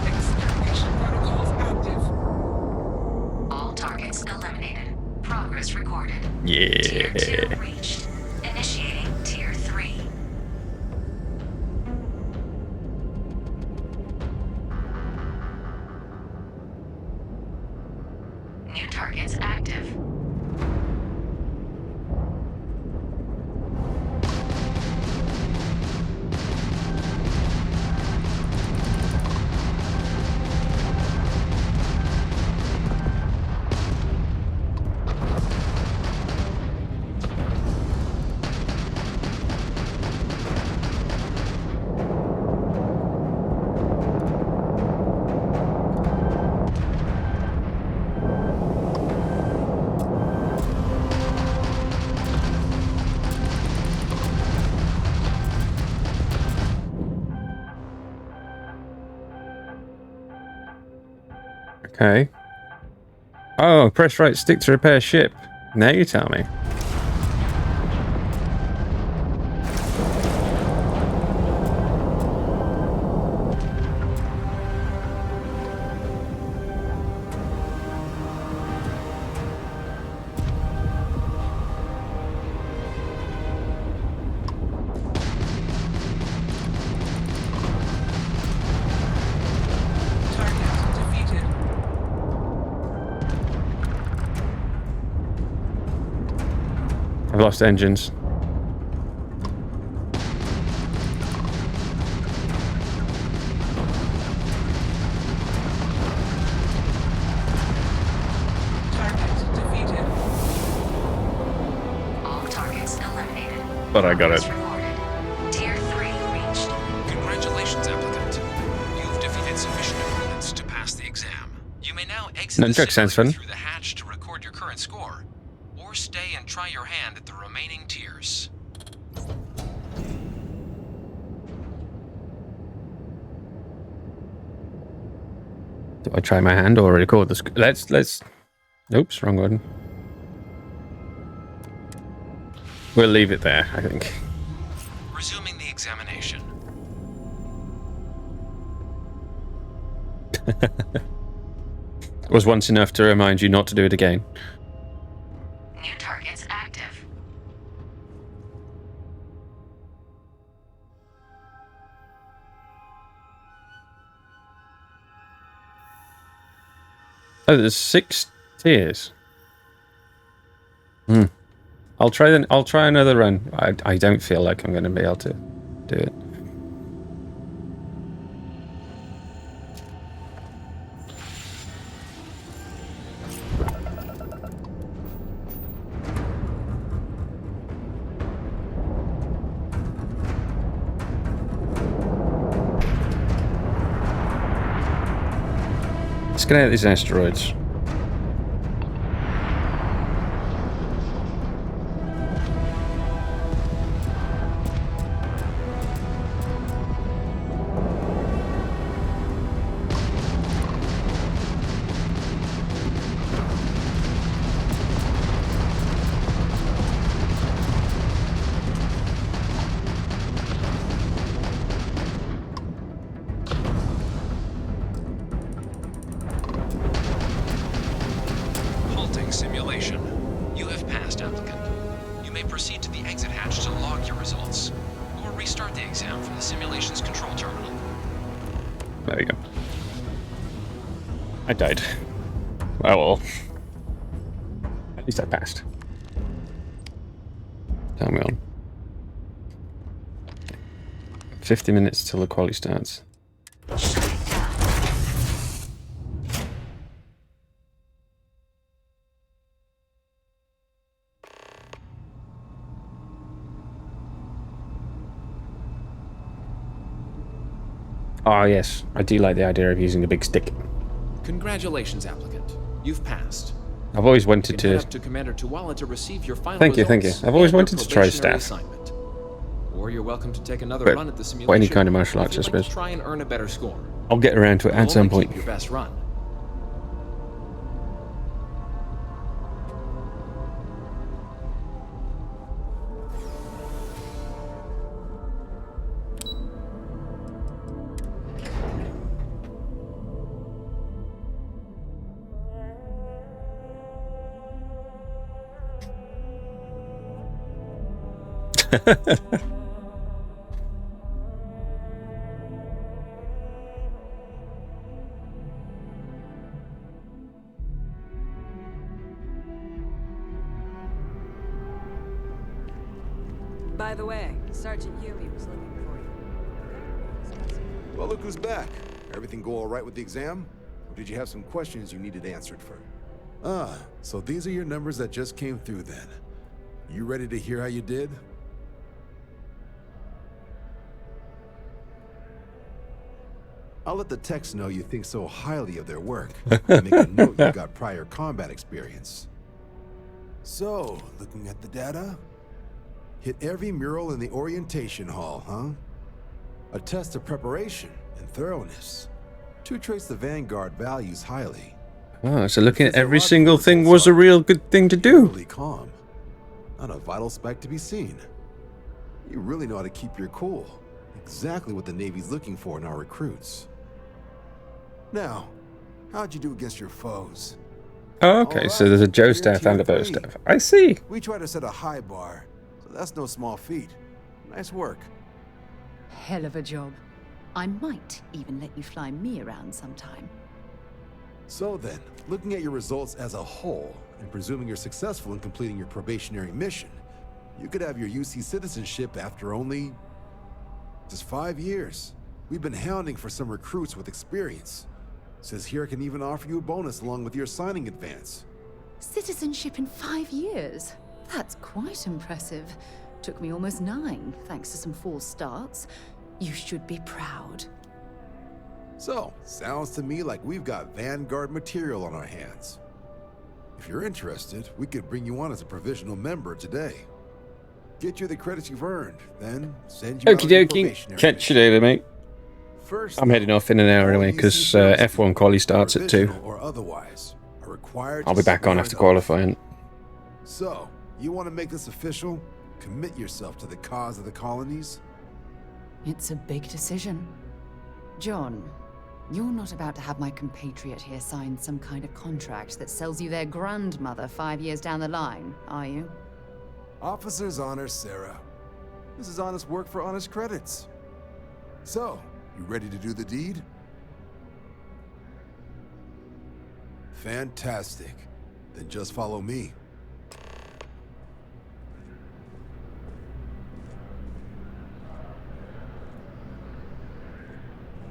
Extermination protocols active. All targets eliminated. Progress recorded. Yeah. Tier 2 reached. Initiating Tier 3. New targets active. Okay. Oh, press right stick to repair ship. Now you tell me. I've lost engines. All targets eliminated. But I got it. Tier 3 reached. Congratulations, applicant. You've defeated sufficient opponents to pass the exam. You may now exit the Joke sounds simulator fun. through the hatch to record your current score, or stay and try your hand at the remaining tiers. Do I try my hand or record this? Let's. Oops, wrong one. We'll leave it there, I think. Resuming the examination. Was once enough to remind you not to do it again. New targets active. Oh, there's 6 tiers. I'll try another run. I don't feel like I'm going to be able to do it. Let's get out of these asteroids. Halting simulation. You have passed, applicant. You may proceed to the exit hatch to log your results, or restart the exam from the simulation's control terminal. There we go. I died. Oh well. At least I passed. Tell me on. 50 minutes till the quality starts. Oh, yes. I do like the idea of using a big stick. Congratulations, applicant. You've passed. I've always wanted You can head to... up to Commander Tuwala to receive your final Thank you. results I've always and your wanted to try probationary staff. assignment. Or you're welcome to take another But run at the for simulation. any kind of martial arts, I if you'd like suppose. to try and earn a better score. I'll get around to it at You'll some only point. keep your best run. By the way, Sergeant Yumi was looking for you. Well, look who's back. Everything go all right with the exam? Or did you have some questions you needed answered first? Ah, so these are your numbers that just came through then. You ready to hear how you did? I'll let the techs know you think so highly of their work. And make a note you got prior combat experience. So, looking at the data, hit every mural in the orientation hall, huh? A test of preparation and thoroughness. Two traits the Vanguard values highly. Oh, so looking at every single thing was a real good thing to do. Really calm. Not a vital spec to be seen. You really know how to keep your cool. Exactly what the Navy's looking for in our recruits. Now, how'd you do against your foes? Oh, okay, so there's a Joe staff and a Bo staff. I see. We try to set a high bar, so that's no small feat. Nice work. Hell of a job. I might even let you fly me around sometime. So then, looking at your results as a whole, and presuming you're successful in completing your probationary mission, you could have your UC citizenship after only just 5 years. We've been hounding for some recruits with experience. Says here I can even offer you a bonus along with your signing advance. Citizenship in 5 years? That's quite impressive. Took me almost 9, thanks to some false starts. You should be proud. So, sounds to me like we've got Vanguard material on our hands. If you're interested, we could bring you on as a provisional member today. Get you the credits you've earned, then send you out Okie on your dokie. probationary Catch you later, mate. First, I'm heading off in an hour anyway, because F1 quali starts at 2. or otherwise, are required I'll to be back on swear after an oath. qualifying. So, you want to make this official? Commit yourself to the cause of the colonies? It's a big decision. John, you're not about to have my compatriot here sign some kind of contract that sells you their grandmother 5 years down the line, are you? Officer's honor, Sarah. This is honest work for honest credits. So, you ready to do the deed? Fantastic. Then just follow me.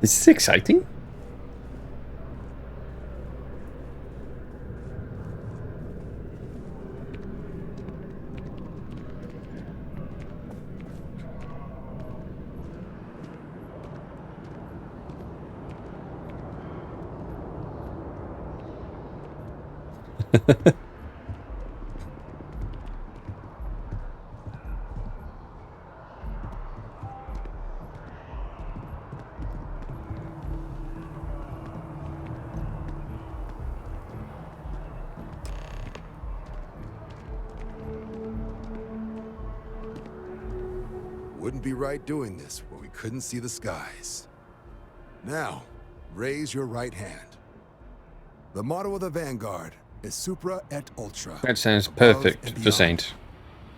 This is exciting. Wouldn't be right doing this where we couldn't see the skies. Now, raise your right hand. The motto of the Vanguard is Supra et Ultra. That sounds above perfect and for beyond. Saint.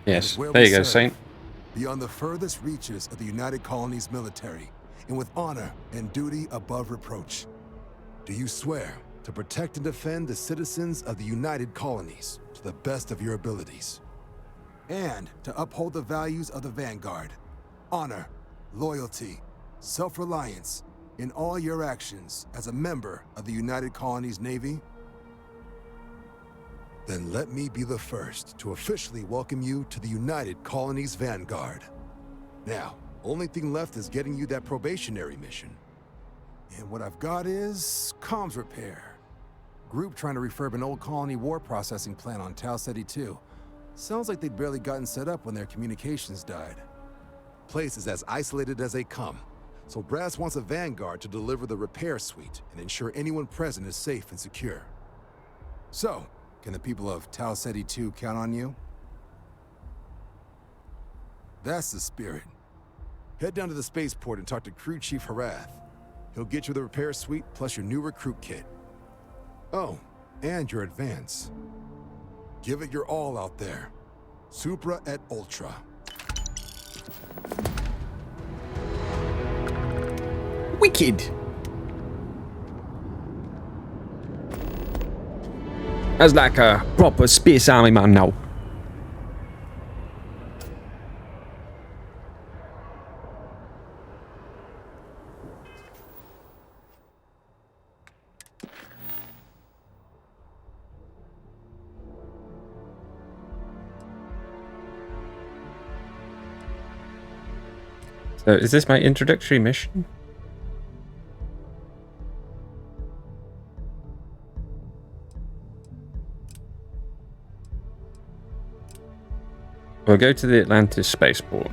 Yes, Is where there we you go, serve, Saint. Beyond the furthest reaches of the United Colonies military, and with honor and duty above reproach. Do you swear to protect and defend the citizens of the United Colonies to the best of your abilities? And to uphold the values of the Vanguard, honor, loyalty, self-reliance in all your actions as a member of the United Colonies Navy? Then let me be the first to officially welcome you to the United Colonies Vanguard. Now, only thing left is getting you that probationary mission. And what I've got is comms repair. Group trying to refurb an old colony war processing plant on Tau Ceti 2. Sounds like they'd barely gotten set up when their communications died. Place is as isolated as they come, so Brass wants a vanguard to deliver the repair suite and ensure anyone present is safe and secure. So, can the people of Tau Ceti 2 count on you? That's the spirit. Head down to the spaceport and talk to Crew Chief Harath. He'll get you the repair suite plus your new recruit kit. Oh, and your advance. Give it your all out there. Supra et Ultra. Wicked! That's like a proper space army man now. So, is this my introductory mission? We'll go to the Atlantis spaceport,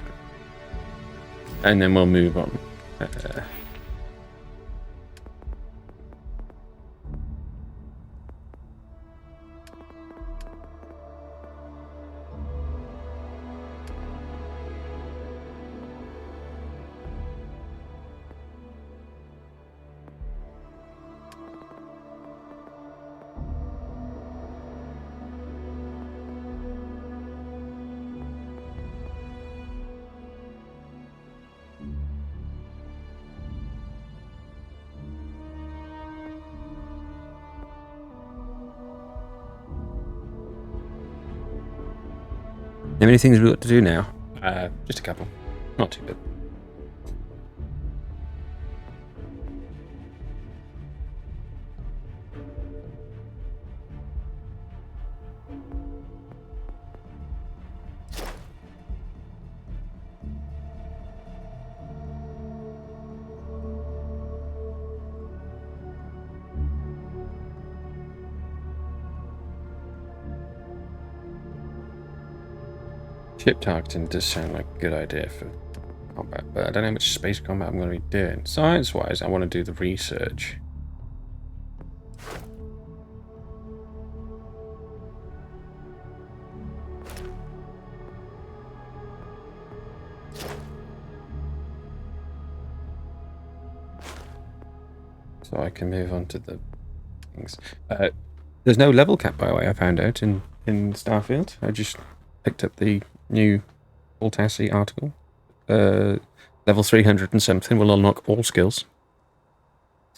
and then we'll move on. How many things we've got to do now? Just a couple. Not too bad. Ship targeting does sound like a good idea for combat, but I don't know how much space combat I'm going to be doing. Science-wise, I want to do the research. So I can move on to the things. There's no level cap, by the way, I found out in Starfield. I just picked up the new Ultasi article. Level 300 and something will unlock all skills.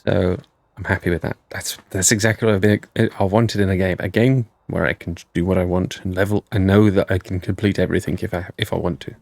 So I'm happy with that. That's exactly what I wanted in a game. A game where I can do what I want and level. I know that I can complete everything if I want to.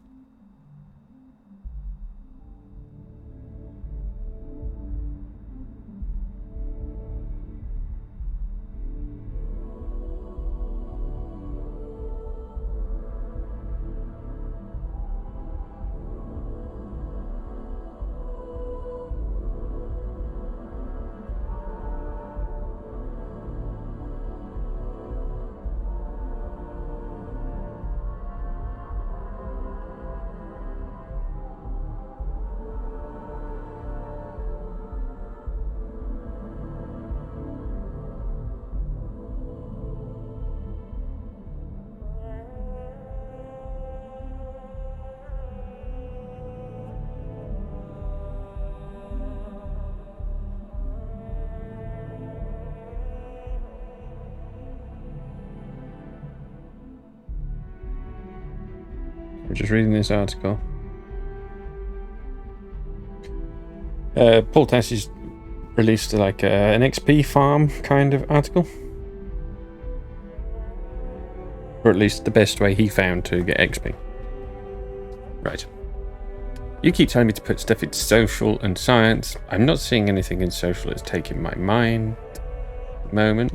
I'm just reading this article. Paul Tassie's released like an XP farm kind of article. Or at least the best way he found to get XP. Right. You keep telling me to put stuff into social and science. I'm not seeing anything in social that's taking my mind at the moment.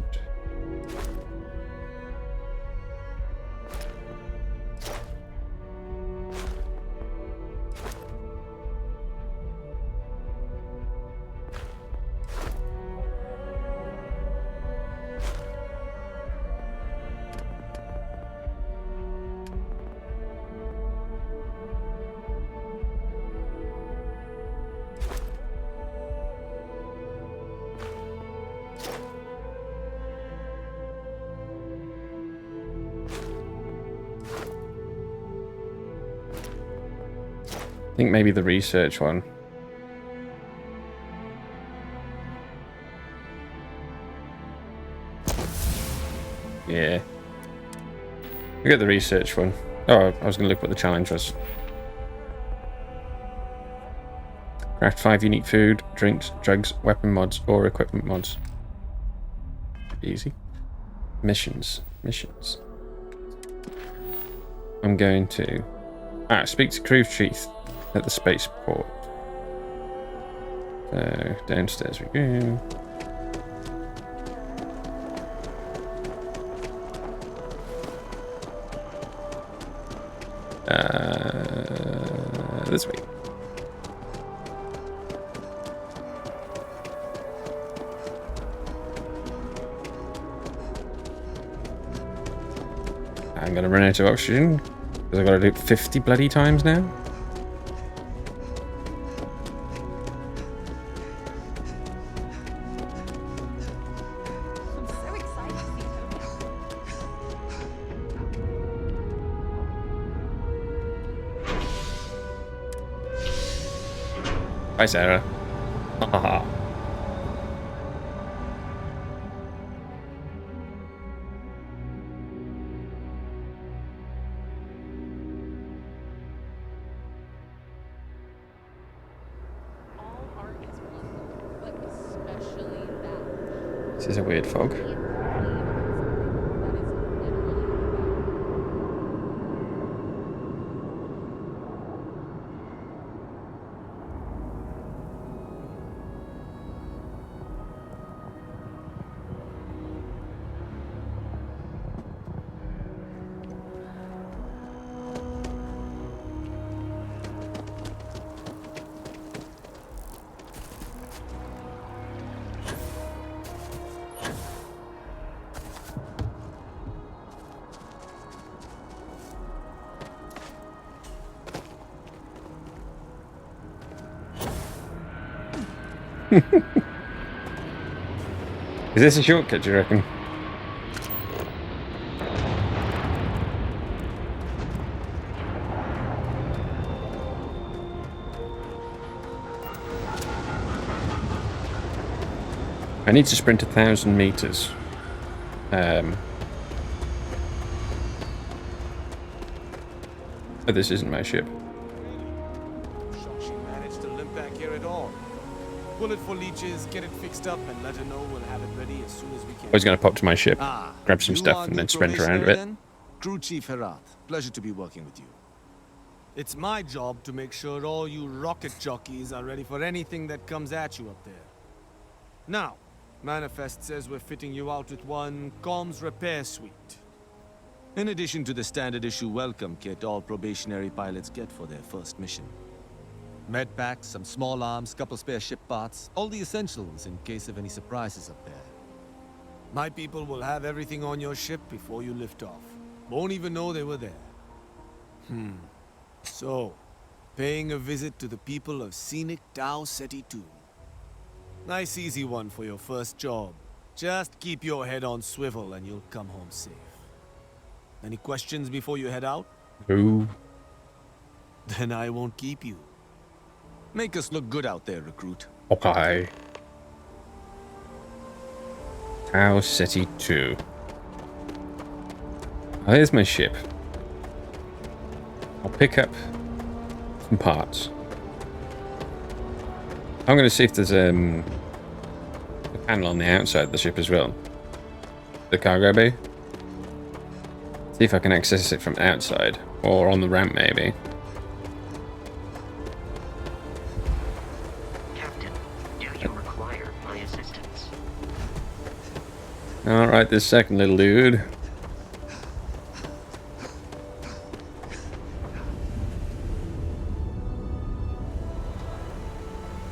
think maybe the research one. Yeah. We get the research one. Oh, I was going to look what the challenge was. Craft 5 unique food, drinks, drugs, weapon mods, or equipment mods. Easy. Missions. Missions. I'm going to... speak to Crew Chief at the spaceport. So, downstairs we go. This way. I'm gonna run out of oxygen because I gotta do it 50 bloody times now. I'm so excited to see Hi, Sarah. Haha. This is a weird fog. Is this a shortcut, do you reckon? I need to sprint 1,000 meters. Oh, this isn't my ship. Shocked she managed to limp back here at all. Bullet for leeches, get it fixed up, and let her know we'll have it ready as soon as we can. I was going to pop to my ship, grab some stuff, and then sprint around a bit. Then? Crew Chief Herat, pleasure to be working with you. It's my job to make sure all you rocket jockeys are ready for anything that comes at you up there. Now, Manifest says we're fitting you out with one comms repair suite. In addition to the standard issue welcome kit all probationary pilots get for their first mission. Med packs, some small arms, couple spare ship parts, all the essentials in case of any surprises up there. My people will have everything on your ship before you lift off. Won't even know they were there. So, paying a visit to the people of scenic Tau Ceti 2. Nice easy one for your first job. Just keep your head on swivel and you'll come home safe. Any questions before you head out? Ooh. Then I won't keep you. Make us look good out there, recruit. Okay. Tau Ceti 2. Oh, here's my ship. I'll pick up some parts. I'm going to see if there's a panel on the outside of the ship as well. The cargo bay. See if I can access it from outside. Or on the ramp, maybe. Captain, do you require my assistance? Alright, this second little dude.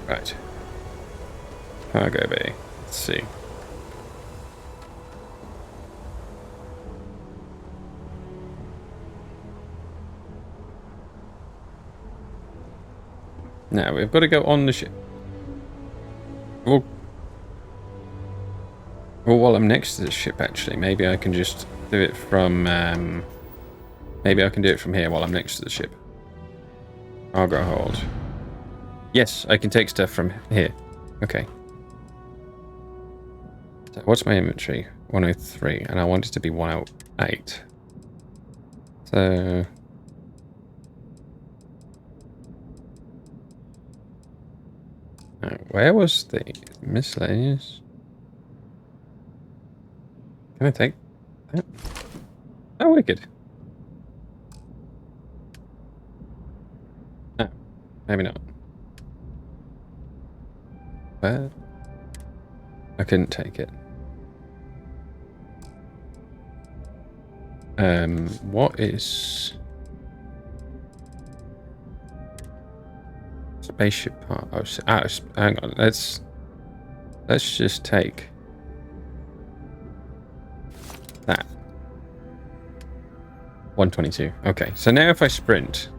Right. Cargo bay. Let's see. Now we've got to go on the ship. Well, while I'm next to the ship, actually, maybe I can just do it from. Maybe I can do it from here while I'm next to the ship. Cargo hold. Yes, I can take stuff from here. Okay. So what's my inventory? 103, and I want it to be 108. So... where was the miscellaneous? Can I take that? Oh, wicked. No, maybe not. Where? I couldn't take it. What is... spaceship part? Oh, hang on. Let's just take that. 122. Okay, so now if I sprint,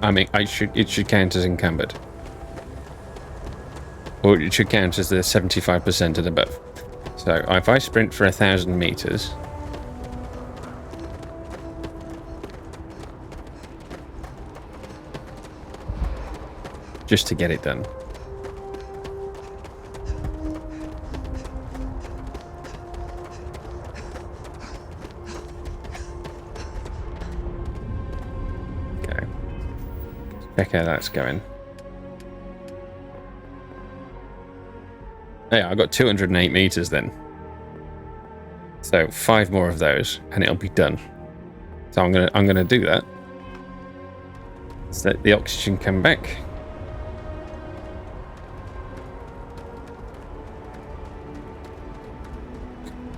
I mean, it should count as encumbered, or it should count as the 75% and above. So if I sprint for 1,000 meters. Just to get it done. Okay. Check how that's going. Yeah, I got 208 meters then. So 5 more of those and it'll be done. So I'm gonna do that. So let the oxygen come back.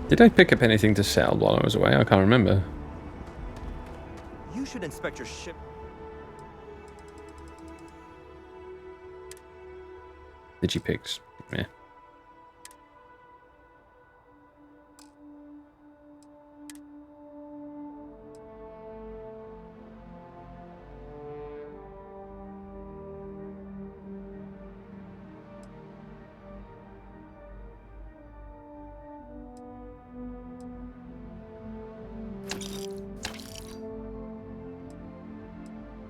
Did I pick up anything to sell while I was away? I can't remember. You should inspect your ship. Digipics. Yeah.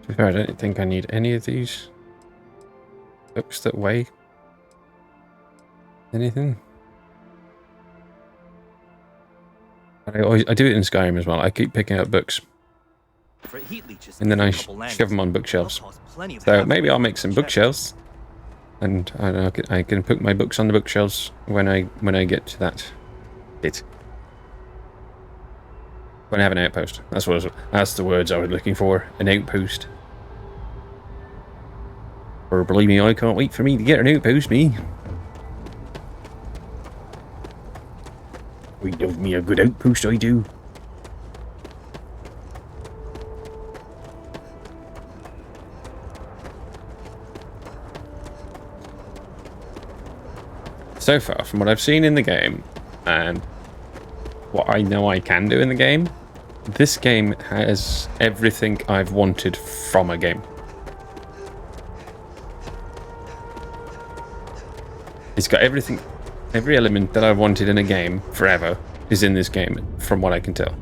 To be fair, I don't think I need any of these books that weigh anything. But I do it in Skyrim as well. I keep picking up books. And then I shove them on bookshelves. So maybe I'll make some bookshelves. And I can put my books on the bookshelves when I get to that bit. When I have an outpost. That's the words I was looking for. An outpost. Or believe me, I can't wait for me to get an outpost, me. We love me a good outpost, I do. So far, from what I've seen in the game, and what I know I can do in the game, this game has everything I've wanted from a game. It's got everything, every element that I've wanted in a game forever is in this game, from what I can tell.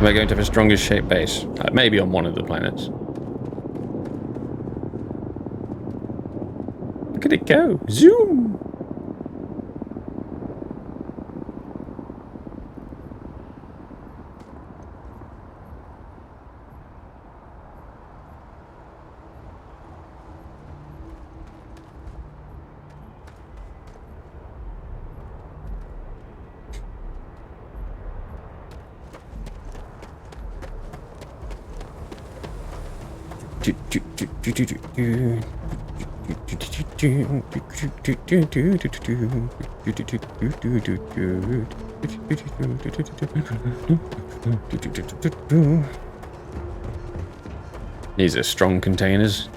Am I going to have a strongest shaped base? Maybe on one of the planets. Look at it go! Zoom! These are strong containers.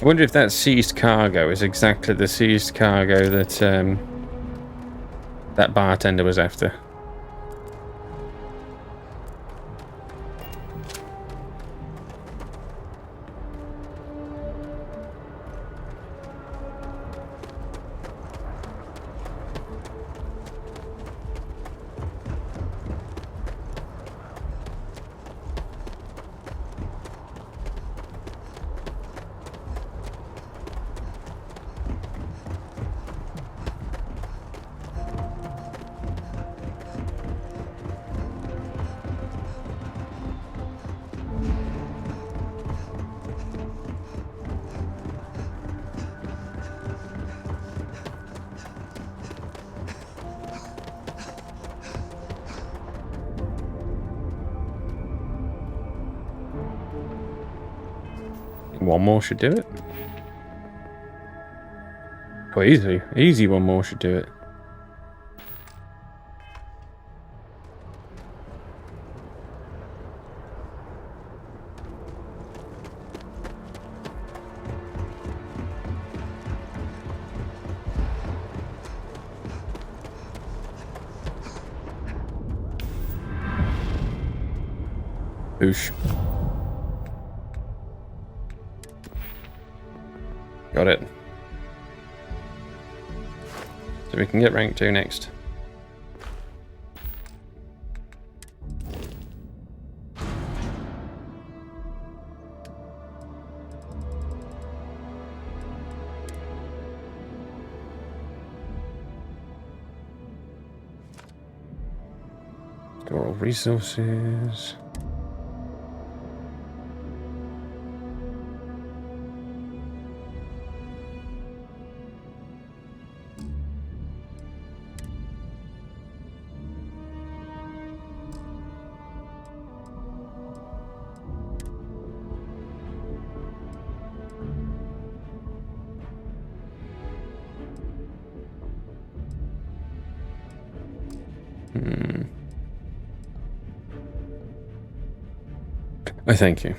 I wonder if that seized cargo is exactly the seized cargo that that bartender was after. One more should do it. Oh, easy. Easy one more should do it. Oosh. Got it. So we can get rank 2 next. Store all resources. Oh, thank you.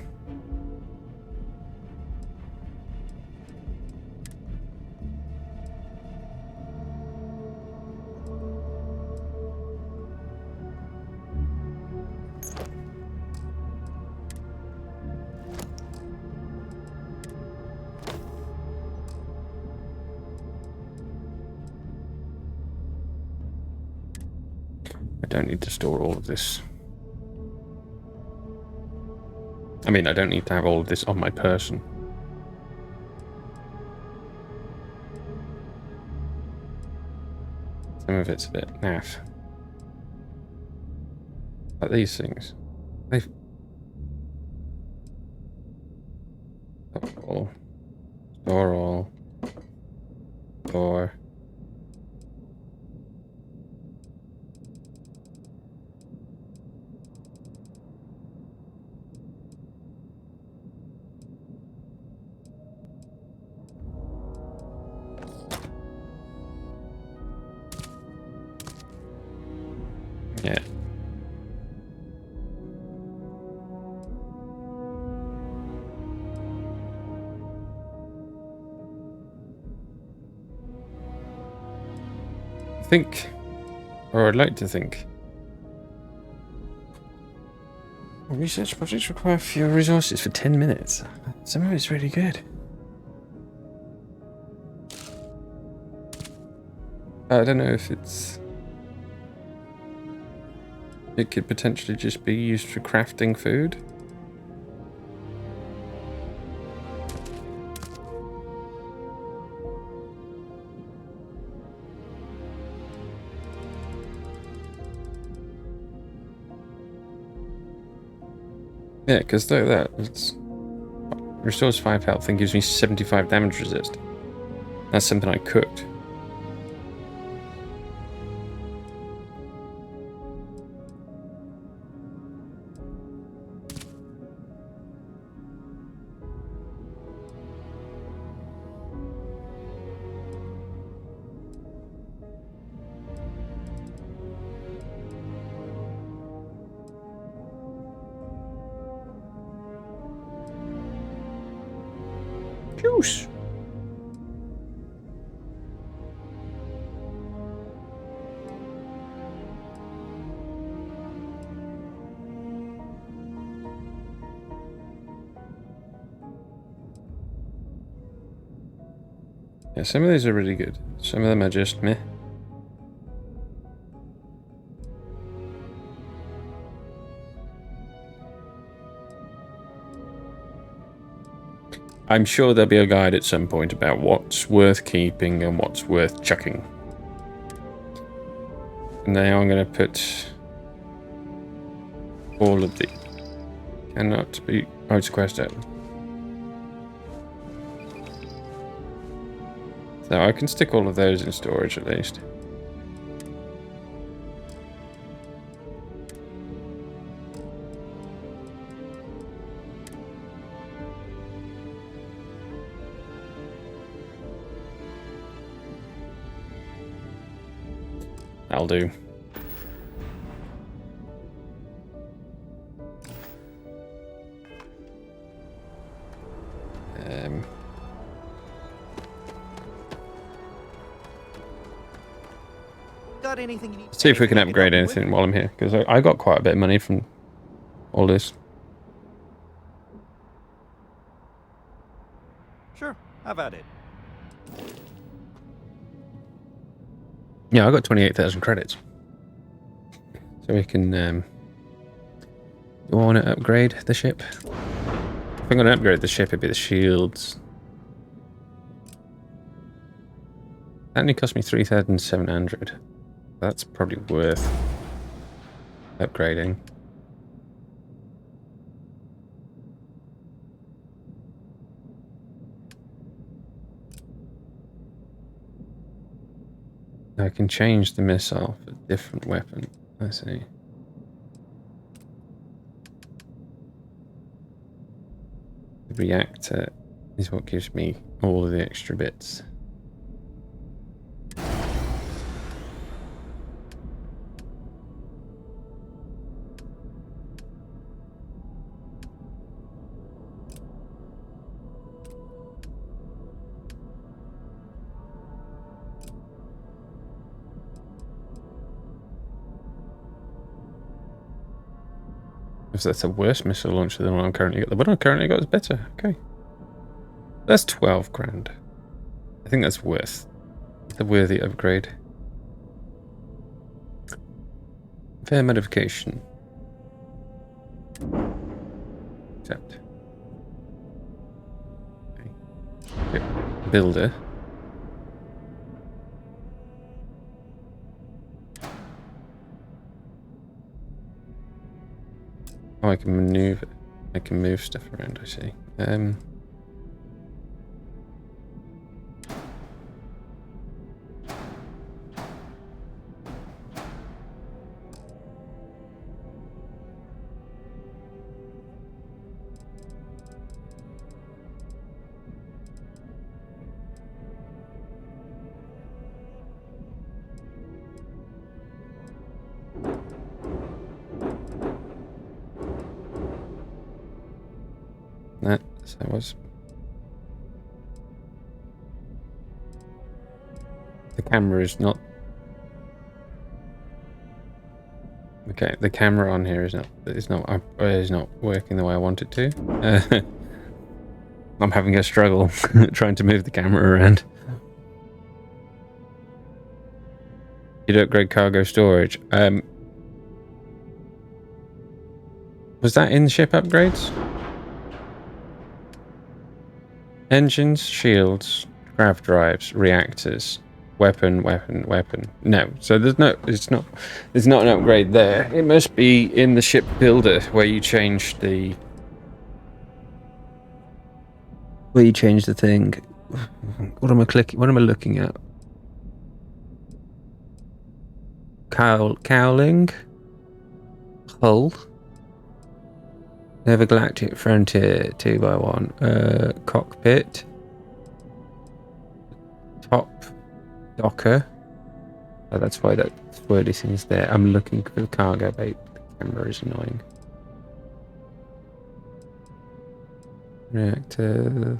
I don't need to store all of this. I mean, I don't need to have all of this on my person. Some of it's a bit naff. Like these things. They've... Store all. Store. Yeah. I think, or I'd like to think, research projects require fewer resources for 10 minutes. Some of it's really good. I don't know if it's... It could potentially just be used for crafting food. Yeah, because look at that. It's restores 5 health and gives me 75 damage resist. That's something I cooked. Juice. Yeah, some of these are really good. Some of them are just meh. I'm sure there'll be a guide at some point about what's worth keeping and what's worth chucking. Now I'm going to put all of the... Cannot be... Oh, it's a quest out. So I can stick all of those in storage at least. That'll do. Got anything you need? See if we can upgrade anything while I'm here, because I got quite a bit of money from all this. Sure, have at it. Yeah, I got 28,000 credits. So we can, do I want to upgrade the ship? If I'm going to upgrade the ship, it'd be the shields. That only cost me 3,700. That's probably worth upgrading. I can change the missile for a different weapon. I see. The reactor is what gives me all of the extra bits. If that's a worse missile launcher than what I'm currently got. The one I currently got is better. Okay. That's 12 grand. I think that's worth the worthy upgrade. Fair modification. Accept. Okay. Builder. Oh, I can maneuver. I can move stuff around, I see. That was. The camera is not. Okay, the camera on here is not working the way I want it to. I'm having a struggle trying to move the camera around. You'd upgrade cargo storage. Was that in ship upgrades? Engines, shields, grav drives, reactors, weapon. No, so there's not an upgrade there. It must be in the ship builder where you change the thing. What am I clicking? What am I looking at? Cowling, hull. Galactic Frontier 2x1. Cockpit. Top docker. Oh, that's why that wordy thing's there. I'm looking for the cargo bait. The camera is annoying. Reactor.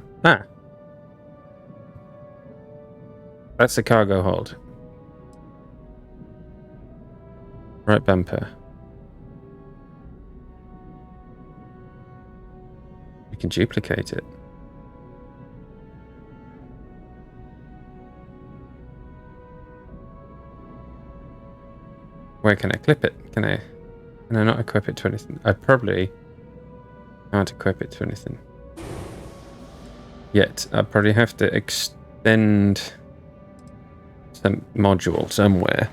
That's the cargo hold. Right bumper. We can duplicate it. Where can I clip it? Can I not equip it to anything? I probably can't equip it to anything. Yet, I'll probably have to extend some module somewhere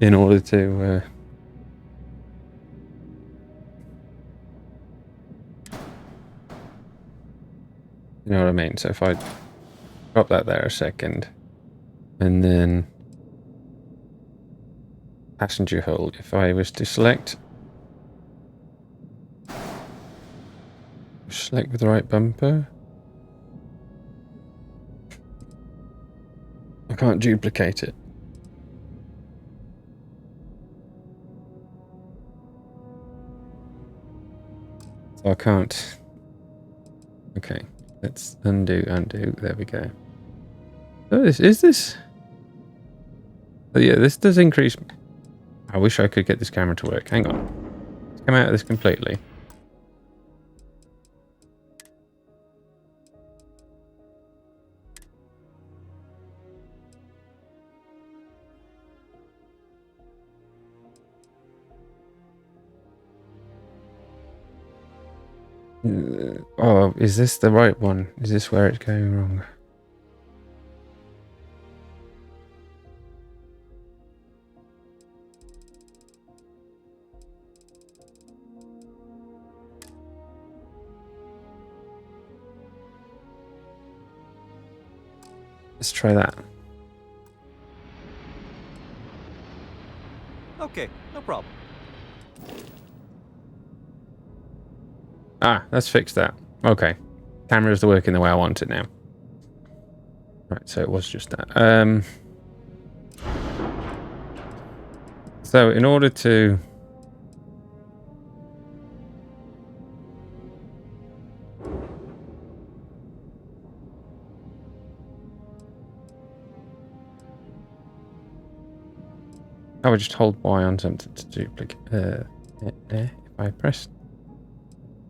in order to you know what I mean? So if I drop that there a second, and then passenger hull, if I was to select with the right bumper, I can't duplicate it. So I can't. Okay, let's undo. There we go. Oh, is this? Oh yeah, this does increase. I wish I could get this camera to work. Hang on. Let's come out of this completely. Oh, is this the right one? Is this where it's going wrong? Let's try that. Okay, no problem. Ah, let's fix that. Okay. Cameras are working the way I want it now. Right, so it was just that. So in order to I would just hold Y on something to duplicate. If I press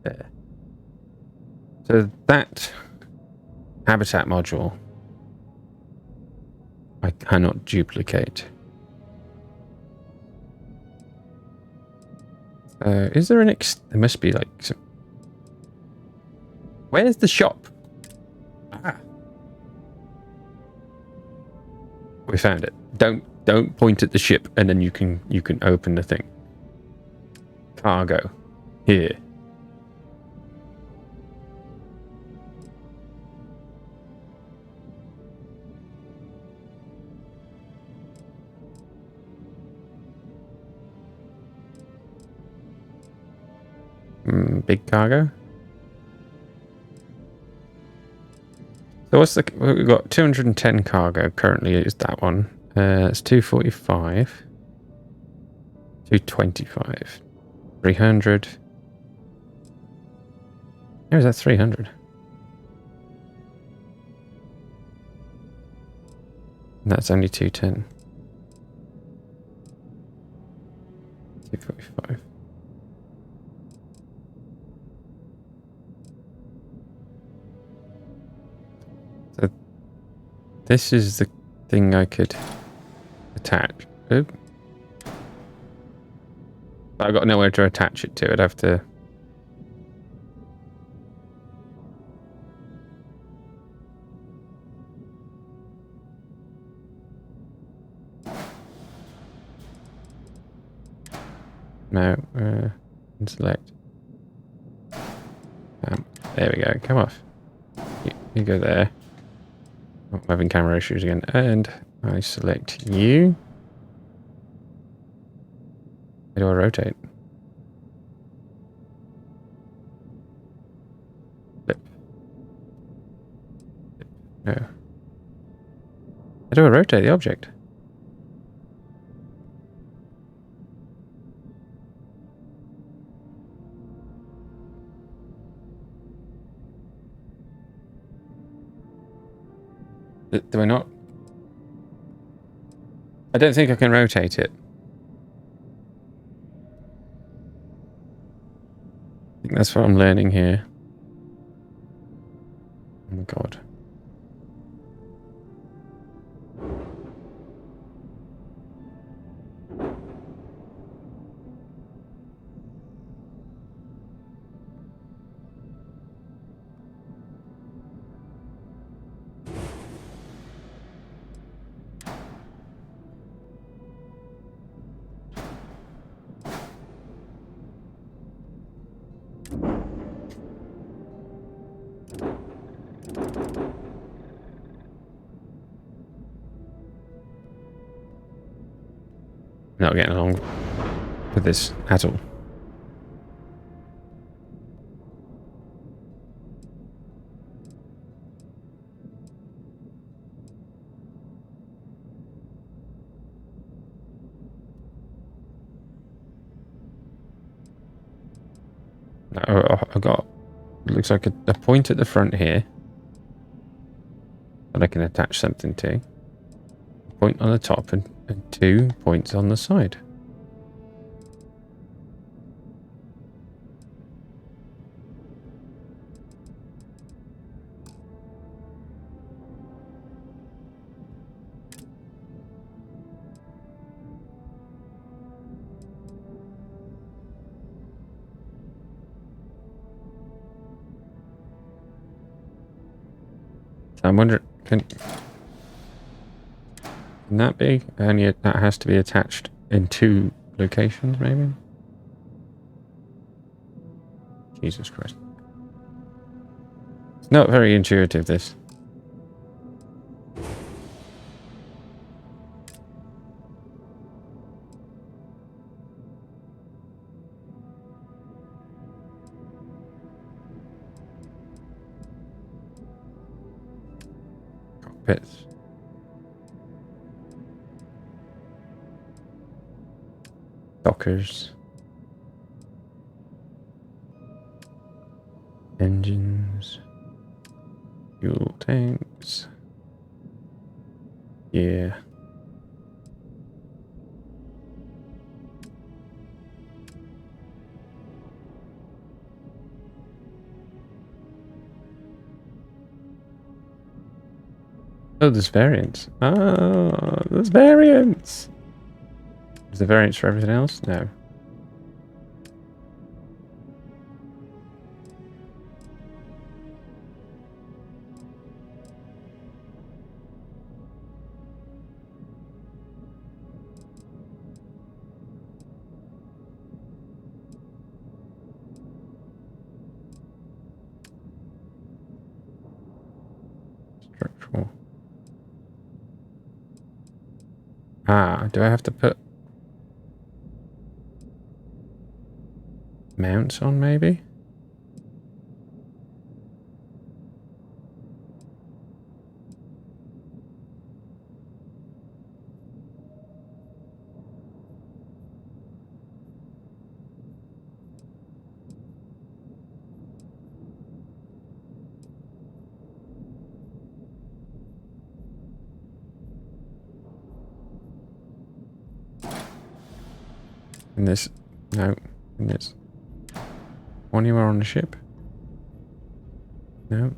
there. So that habitat module I cannot duplicate. Is there an there must be like some... Where's the shop? Ah. We found it. Don't point at the ship and then you can open the thing. Cargo. Here. Big cargo. So what's the... We've got 210 cargo currently is that one. It's 245. 225. 300. How is that 300? That's only 210. 245. So this is the thing I could attach. Oop. I've got nowhere to attach it to. I'd have to... No, select. There we go. Come off. You go there. Oh, I'm having camera issues again. And I select you. How do I rotate? Flip. No. How do I rotate the object? Do I not I don't think I can rotate it. I think that's what I'm learning here. Oh my god. Not getting along with this at all. I got, looks like a point at the front here that I can attach something to. A point on the top and 2 points on the side. I'm wondering, can that be? Only that has to be attached in 2 locations, maybe? Jesus Christ. It's not very intuitive, this. Cockpits. Dockers. Engines. Fuel tanks. Yeah. Oh, there's variants. Oh, there's variants. Is there variants for everything else? No. Structural. Ah, do I have to put mounts on, maybe? In this, no, in this. Anywhere on the ship? No.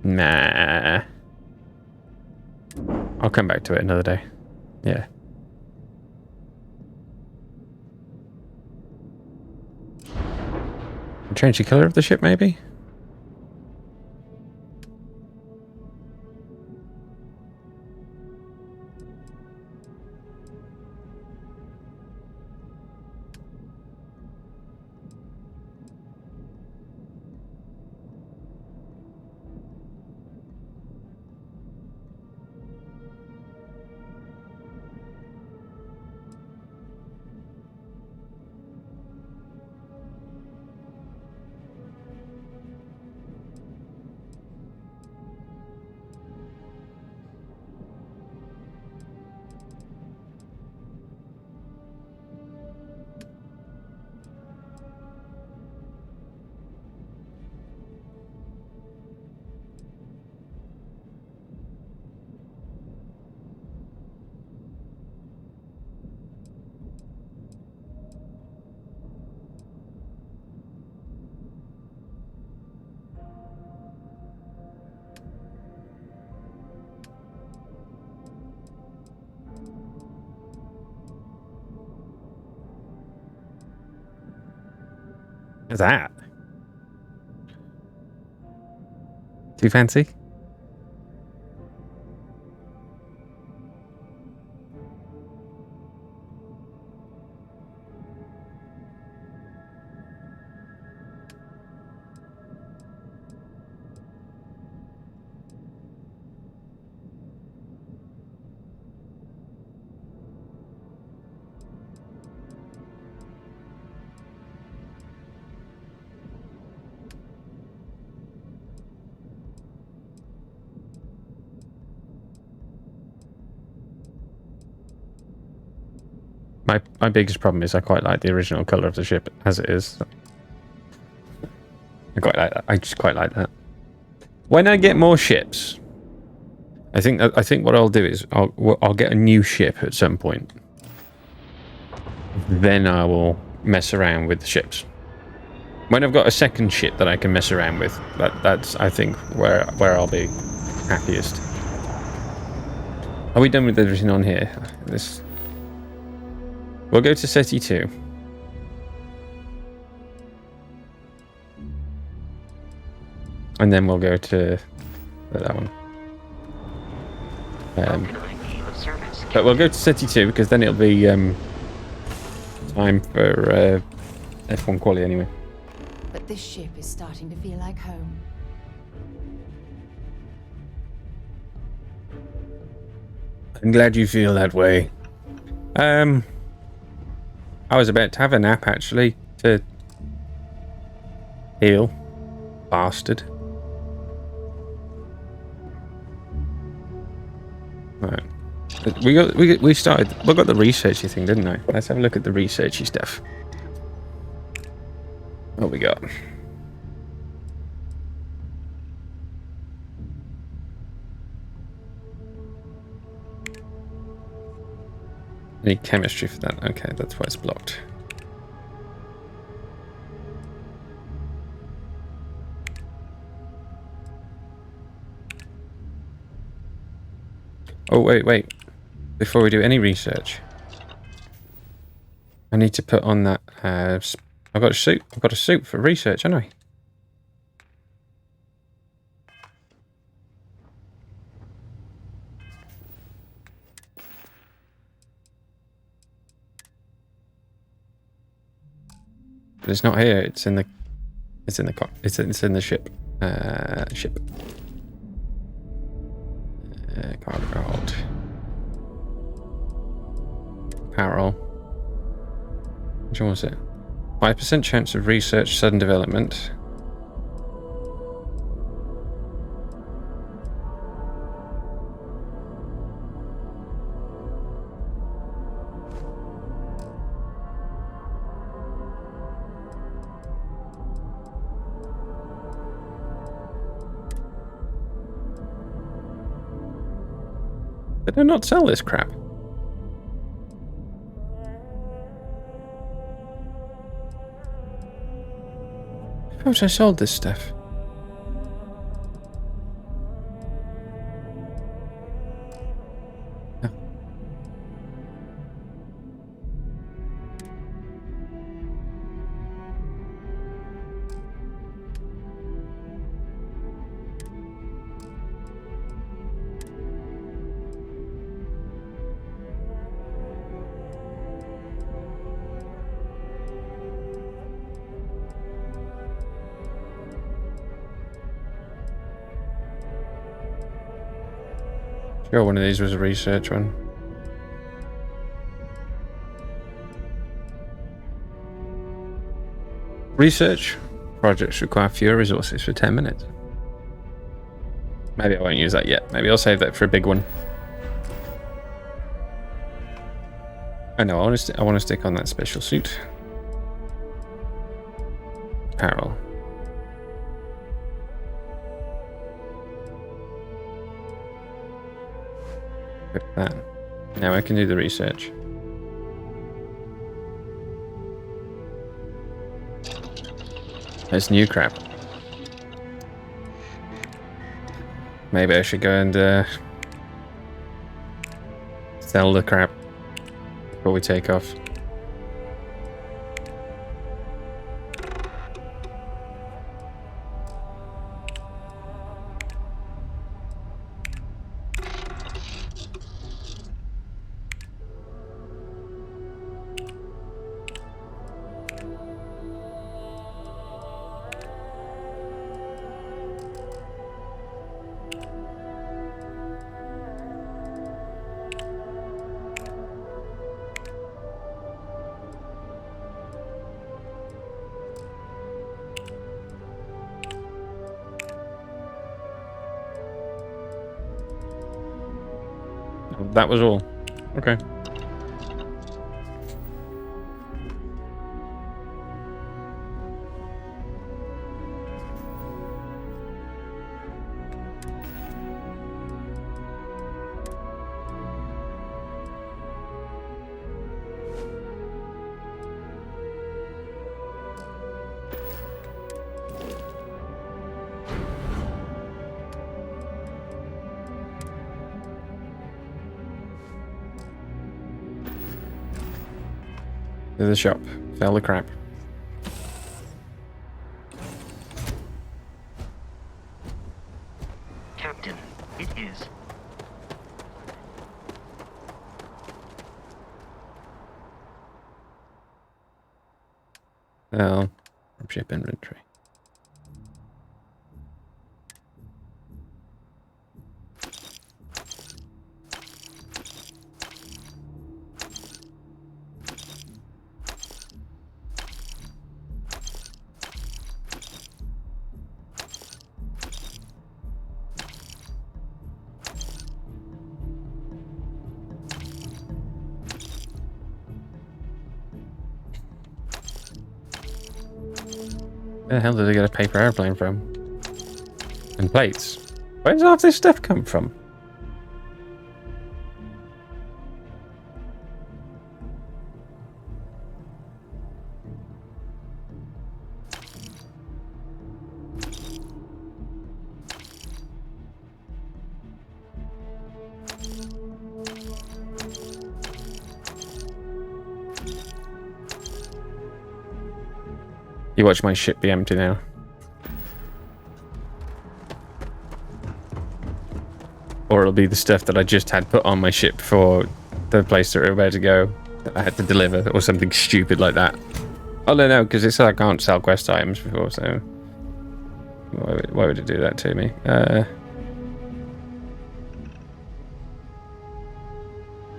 Nah. I'll come back to it another day. Yeah. Change the color of the ship, maybe? What's that? Too fancy? My biggest problem is I quite like the original colour of the ship as it is. I quite like that. I just quite like that. When I get more ships, I think what I'll do is I'll get a new ship at some point. Then I will mess around with the ships. When I've got a second ship that I can mess around with, that's I think where I'll be happiest. Are we done with everything on here? We'll go to SETI 2. And then we'll go to that one. But we'll go to SETI 2 because then it'll be time for F1 quali anyway. But this ship is starting to feel like home. I'm glad you feel that way. I was about to have a nap actually to heal. Bastard. Right. We got the researchy thing, didn't I? Let's have a look at the researchy stuff. What we got? I need chemistry for that. Okay, that's why it's blocked. Oh, wait. Before we do any research, I need to put on that... I've got a suit. I've got a suit for research, haven't I? But it's not here. It's in the ship. Ship. Cargo hold. Apparel. Which one was it? 5% chance of research sudden development. Did I not sell this crap? I thought I sold this stuff. No. Sure, one of these was a research one. Research projects require fewer resources for 10 minutes. Maybe I won't use that yet. Maybe I'll save that for a big one. I know, I want to stick on that special suit. Apparel. That. Now I can do the research. There's new crap. Maybe I should go and sell the crap before we take off. That was all. Okay. To the shop. Sell the crap. Captain, it is. Well, ship inventory. Where the hell did they get a paper airplane from? And plates? Where does all this stuff come from? You watch my ship be empty now. Or it'll be the stuff that I just had put on my ship for the place that we're about to go that I had to deliver, or something stupid like that. Oh no, because it said I can't sell quest items before, so why would it do that to me?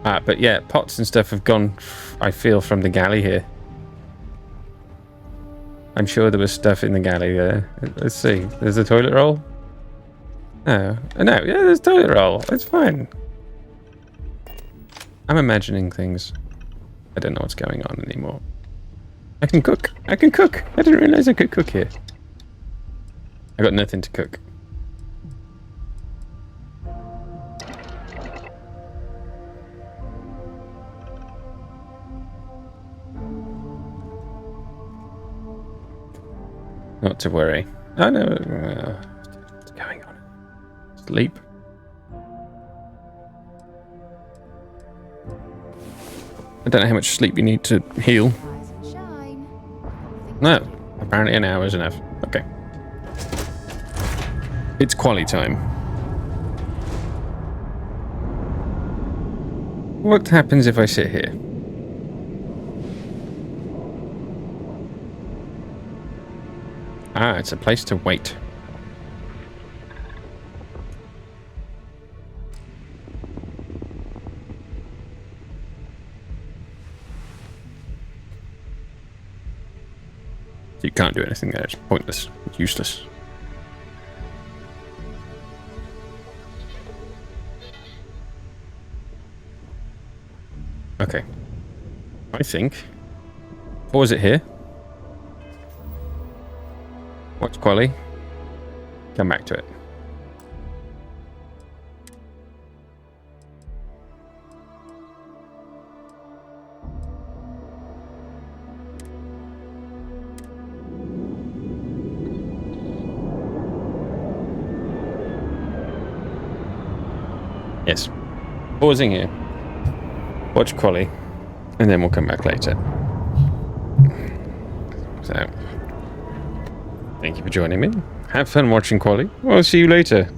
But yeah, pots and stuff have gone, I feel, from the galley here. I'm sure there was stuff in the galley there. Let's see. There's a toilet roll? No. No, yeah, there's a toilet roll. It's fine. I'm imagining things. I don't know what's going on anymore. I can cook. I can cook. I didn't realize I could cook here. I got nothing to cook. Not to worry. Oh no, what's going on? Sleep. I don't know how much sleep you need to heal. No, apparently an hour is enough. Okay. It's quality time. What happens if I sit here? Ah, it's a place to wait. You can't do anything there. It's pointless. It's useless. Okay. I think. Pause it here. Watch quali. Come back to it. Yes. Pausing here. Watch quali. And then we'll come back later. So, thank you for joining me. Have fun watching quali. I'll see you later.